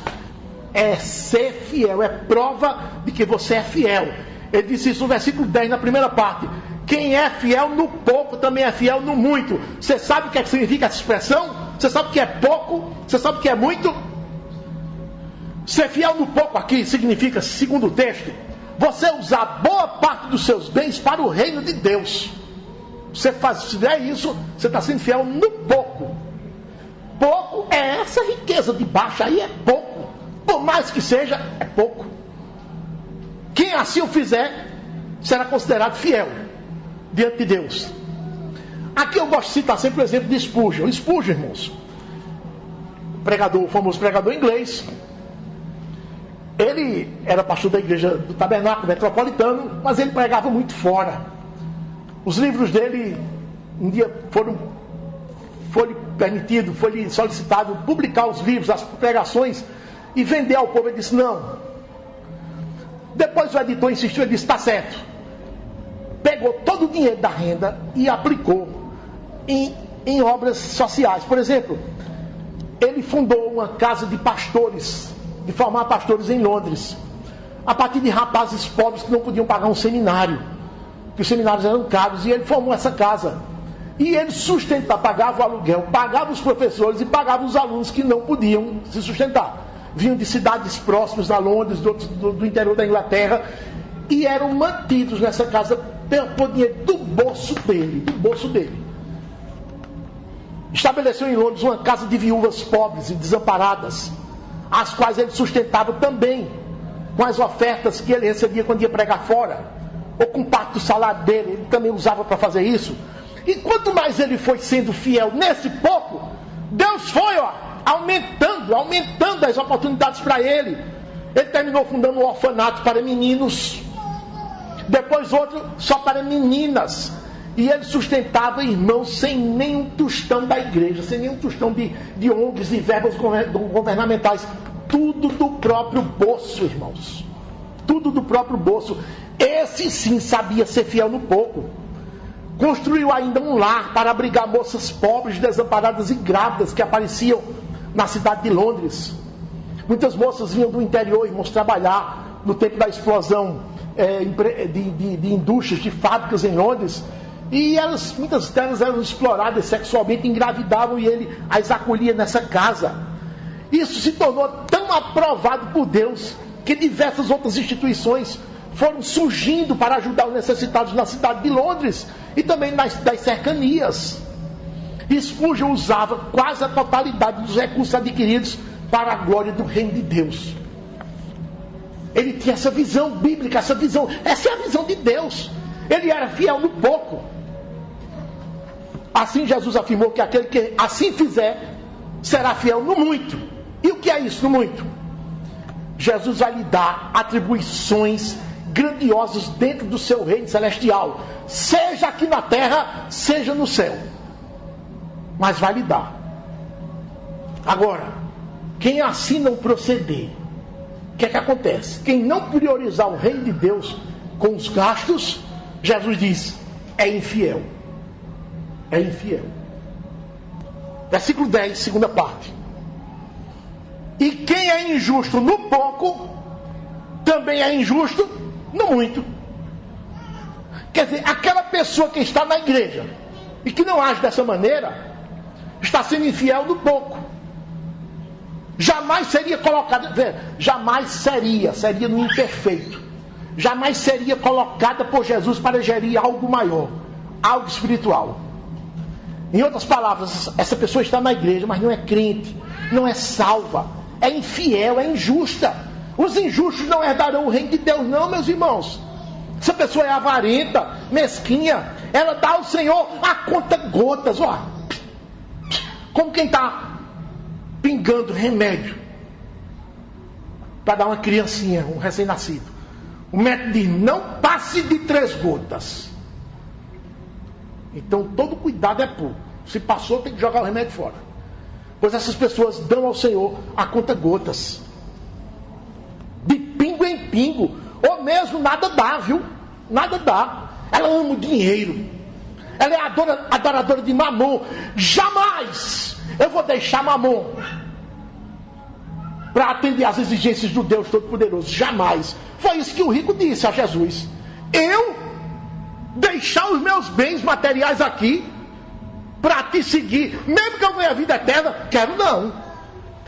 é ser fiel, é prova de que você é fiel. Ele disse isso no versículo 10, na primeira parte. Quem é fiel no pouco também é fiel no muito. Você sabe o que significa essa expressão? Você sabe o que é pouco? Você sabe o que é muito? Ser fiel no pouco aqui significa, segundo o texto, você usar boa parte dos seus bens para o reino de Deus. Se fizer isso, você está sendo fiel no pouco. Pouco é essa riqueza de baixo aí, é pouco. Por mais que seja, é pouco. Quem assim o fizer, será considerado fiel diante de Deus. Aqui eu gosto de citar sempre o exemplo de Spurgeon. Spurgeon, irmãos, o famoso pregador inglês, ele era pastor da igreja do Tabernáculo Metropolitano, mas ele pregava muito fora. Os livros dele, um dia foi permitido, foi solicitado publicar os livros, as pregações, e vender ao povo. Ele disse, não. Depois o editor insistiu, ele disse, está certo. Pegou todo o dinheiro da renda e aplicou em obras sociais. Por exemplo, ele fundou uma casa de pastores, de formar pastores em Londres, a partir de rapazes pobres que não podiam pagar um seminário, que os seminários eram caros, e ele formou essa casa. E ele sustentava, pagava o aluguel, pagava os professores e pagava os alunos que não podiam se sustentar. Vinham de cidades próximas a Londres, do interior da Inglaterra, e eram mantidos nessa casa por dinheiro do bolso dele. Estabeleceu em Londres uma casa de viúvas pobres e desamparadas, as quais ele sustentava também com as ofertas que ele recebia quando ia pregar fora, ou com parte do salário dele, ele também usava para fazer isso. E quanto mais ele foi sendo fiel nesse pouco, Deus foi aumentando as oportunidades para ele. Ele terminou fundando um orfanato para meninos, depois outro só para meninas, e ele sustentava irmãos sem nenhum tostão da igreja, sem nenhum tostão de ONGs e verbas governamentais, tudo do próprio bolso, irmãos, tudo do próprio bolso. Esse sim sabia ser fiel no pouco. Construiu ainda um lar para abrigar moças pobres, desamparadas e grávidas que apareciam na cidade de Londres. Muitas moças vinham do interior, irmãos, trabalhar no tempo da explosão de indústrias, de fábricas em Londres, e muitas delas eram exploradas sexualmente, engravidavam, e ele as acolhia nessa casa. Isso se tornou tão aprovado por Deus que diversas outras instituições foram surgindo para ajudar os necessitados na cidade de Londres e também das cercanias. Spurgeon usava quase a totalidade dos recursos adquiridos para a glória do reino de Deus. Ele tinha essa visão bíblica, essa é a visão de Deus. Ele era fiel no pouco. Assim Jesus afirmou que aquele que assim fizer, será fiel no muito. E o que é isso, no muito? Jesus vai lhe dar atribuições grandiosas dentro do seu reino celestial, seja aqui na terra, seja no céu, mas vai lhe dar. Agora, quem assim não proceder, o que é que acontece? Quem não priorizar o reino de Deus com os gastos, Jesus diz, é infiel. É infiel. Versículo 10, segunda parte. E quem é injusto no pouco, também é injusto no muito. Quer dizer, aquela pessoa que está na igreja e que não age dessa maneira, está sendo infiel no pouco. Jamais seria colocada, jamais seria no imperfeito, jamais seria colocada por Jesus para gerir algo maior, algo espiritual. Em outras palavras, essa pessoa está na igreja, mas não é crente, não é salva, é infiel, é injusta. Os injustos não herdarão o reino de Deus, não, meus irmãos. Essa pessoa é avarenta, mesquinha, ela dá ao Senhor a conta gotas, ó, como quem está pingando remédio para dar uma criancinha, um recém-nascido. O médico diz, não passe de 3 gotas. Então todo cuidado é pouco. Se passou, tem que jogar o remédio fora. Pois essas pessoas dão ao Senhor a conta gotas, de pingo em pingo, ou mesmo nada dá, viu? Nada dá. Ela ama o dinheiro, ela é adoradora de Mamon. Jamais eu vou deixar Mamon para atender às exigências do Deus Todo-Poderoso. Jamais. Foi isso que o rico disse a Jesus. Eu deixar os meus bens materiais aqui para te seguir, mesmo que eu ganhe a vida eterna? Quero não.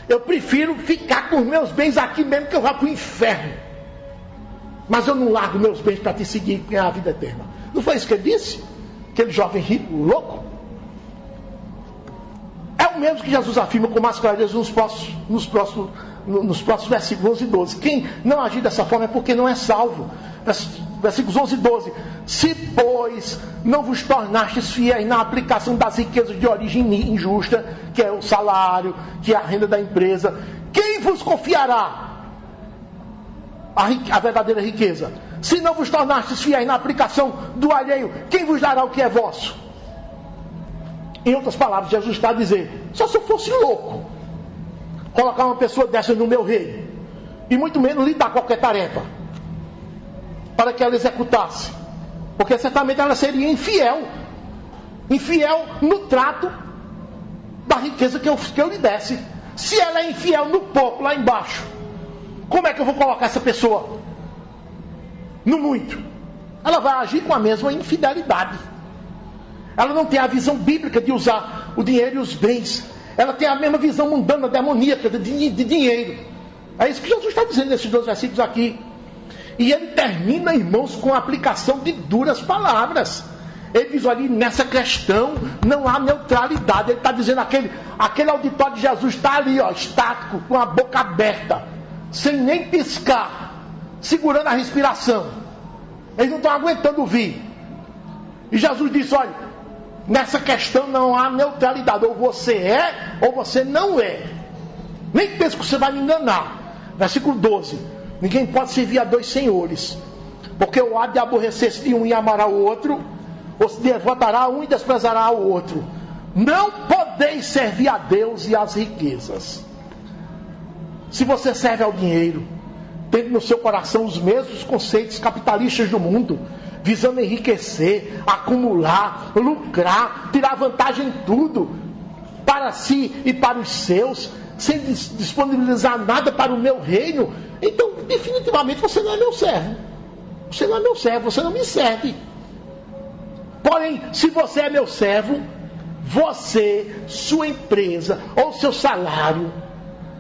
Eu prefiro ficar com os meus bens aqui, mesmo que eu vá para o inferno. Mas eu não largo meus bens para te seguir e ganhar a vida eterna. Não foi isso que ele disse? Aquele jovem rico, louco? É o mesmo que Jesus afirma com mais clareza nos próximos versículos 11 e 12. Quem não agir dessa forma é porque não é salvo. Versículos 11 e 12. Se, pois, não vos tornastes fiéis na aplicação das riquezas de origem injusta, que é o salário, que é a renda da empresa, quem vos confiará a verdadeira riqueza? Se não vos tornastes fiéis na aplicação do alheio, quem vos dará o que é vosso? Em outras palavras, Jesus está a dizer: só se eu fosse louco colocar uma pessoa dessa no meu reino, e muito menos lhe dar qualquer tarefa para que ela executasse, porque certamente ela seria infiel no trato da riqueza que eu lhe desse. Se ela é infiel no pouco lá embaixo, como é que eu vou colocar essa pessoa no muito? Ela vai agir com a mesma infidelidade. Ela não tem a visão bíblica de usar o dinheiro e os bens. Ela tem a mesma visão mundana, demoníaca de dinheiro. É isso que Jesus está dizendo nesses 2 versículos aqui. E ele termina, irmãos, com a aplicação de duras palavras. Ele diz ali, nessa questão não há neutralidade. Ele está dizendo, aquele auditório de Jesus está ali, estático, com a boca aberta, sem nem piscar, segurando a respiração. Eles não estão aguentando ouvir. E Jesus disse, olha, nessa questão não há neutralidade. Ou você é, ou você não é. Nem pense que você vai me enganar. Versículo 12. Ninguém pode servir a 2 senhores, porque ou há de aborrecer-se de um e amará o outro, ou se devotará um e desprezará o outro. Não podeis servir a Deus e às riquezas. Se você serve ao dinheiro, tendo no seu coração os mesmos conceitos capitalistas do mundo, visando enriquecer, acumular, lucrar, tirar vantagem em tudo, para si e para os seus, sem disponibilizar nada para o meu reino, então definitivamente você não é meu servo. Você não é meu servo, você não me serve. Porém, se você é meu servo, você, sua empresa ou seu salário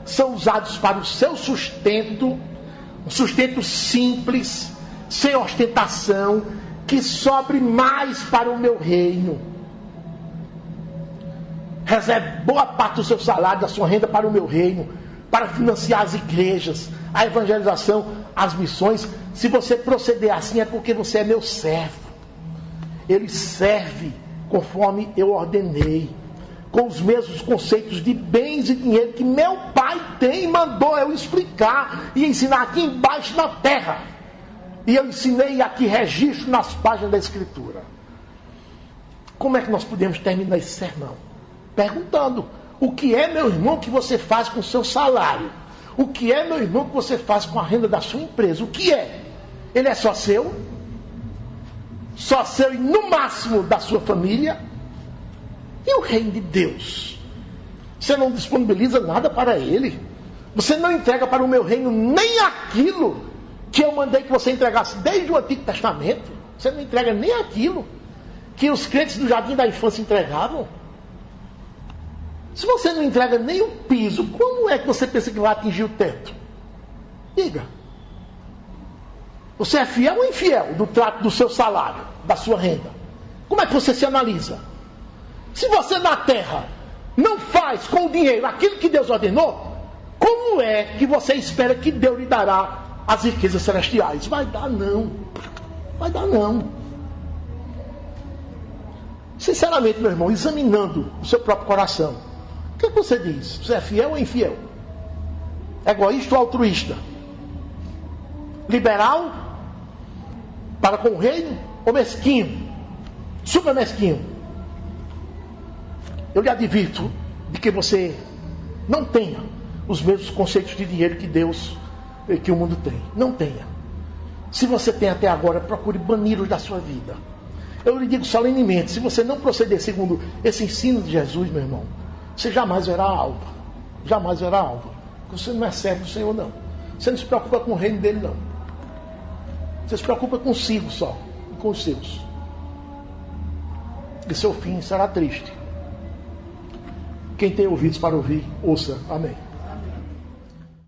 são usados para o seu sustento, um sustento simples, sem ostentação, que sobre mais para o meu reino. Reserve boa parte do seu salário, da sua renda para o meu reino, para financiar as igrejas, a evangelização, as missões. Se você proceder assim é porque você é meu servo. Ele serve conforme eu ordenei, com os mesmos conceitos de bens e dinheiro que meu pai tem e mandou eu explicar e ensinar aqui embaixo na terra. E eu ensinei aqui registro nas páginas da Escritura. Como é que nós podemos terminar esse sermão? Perguntando: o que é, meu irmão, que você faz com o seu salário? O que é, meu irmão, que você faz com a renda da sua empresa? O que é? Ele é só seu? Só seu e no máximo da sua família? E o reino de Deus? Você não disponibiliza nada para ele? Você não entrega para o meu reino nem aquilo que eu mandei que você entregasse desde o Antigo Testamento? Você não entrega nem aquilo que os crentes do Jardim da Infância entregavam? Se você não entrega nem o piso, como é que você pensa que vai atingir o teto? Diga. Você é fiel ou infiel do trato do seu salário, da sua renda? Como é que você se analisa? Se você na terra não faz com o dinheiro aquilo que Deus ordenou, como é que você espera que Deus lhe dará as riquezas celestiais? Vai dar não. Vai dar não. Sinceramente, meu irmão, examinando o seu próprio coração, o que você diz? Você é fiel ou infiel? Egoísta ou altruísta? Liberal para com o reino ou mesquinho? Super mesquinho? Eu lhe advirto de que você não tenha os mesmos conceitos de dinheiro que Deus, que o mundo tem. Não tenha. Se você tem até agora, procure bani-los da sua vida. Eu lhe digo solenemente, se você não proceder segundo esse ensino de Jesus, meu irmão, você jamais verá alvo. Jamais verá alvo. Porque você não é servo do Senhor, não. Você não se preocupa com o reino dele, não. Você se preocupa consigo só. E com os seus. que seu fim será triste. Quem tem ouvidos para ouvir, ouça. Amém.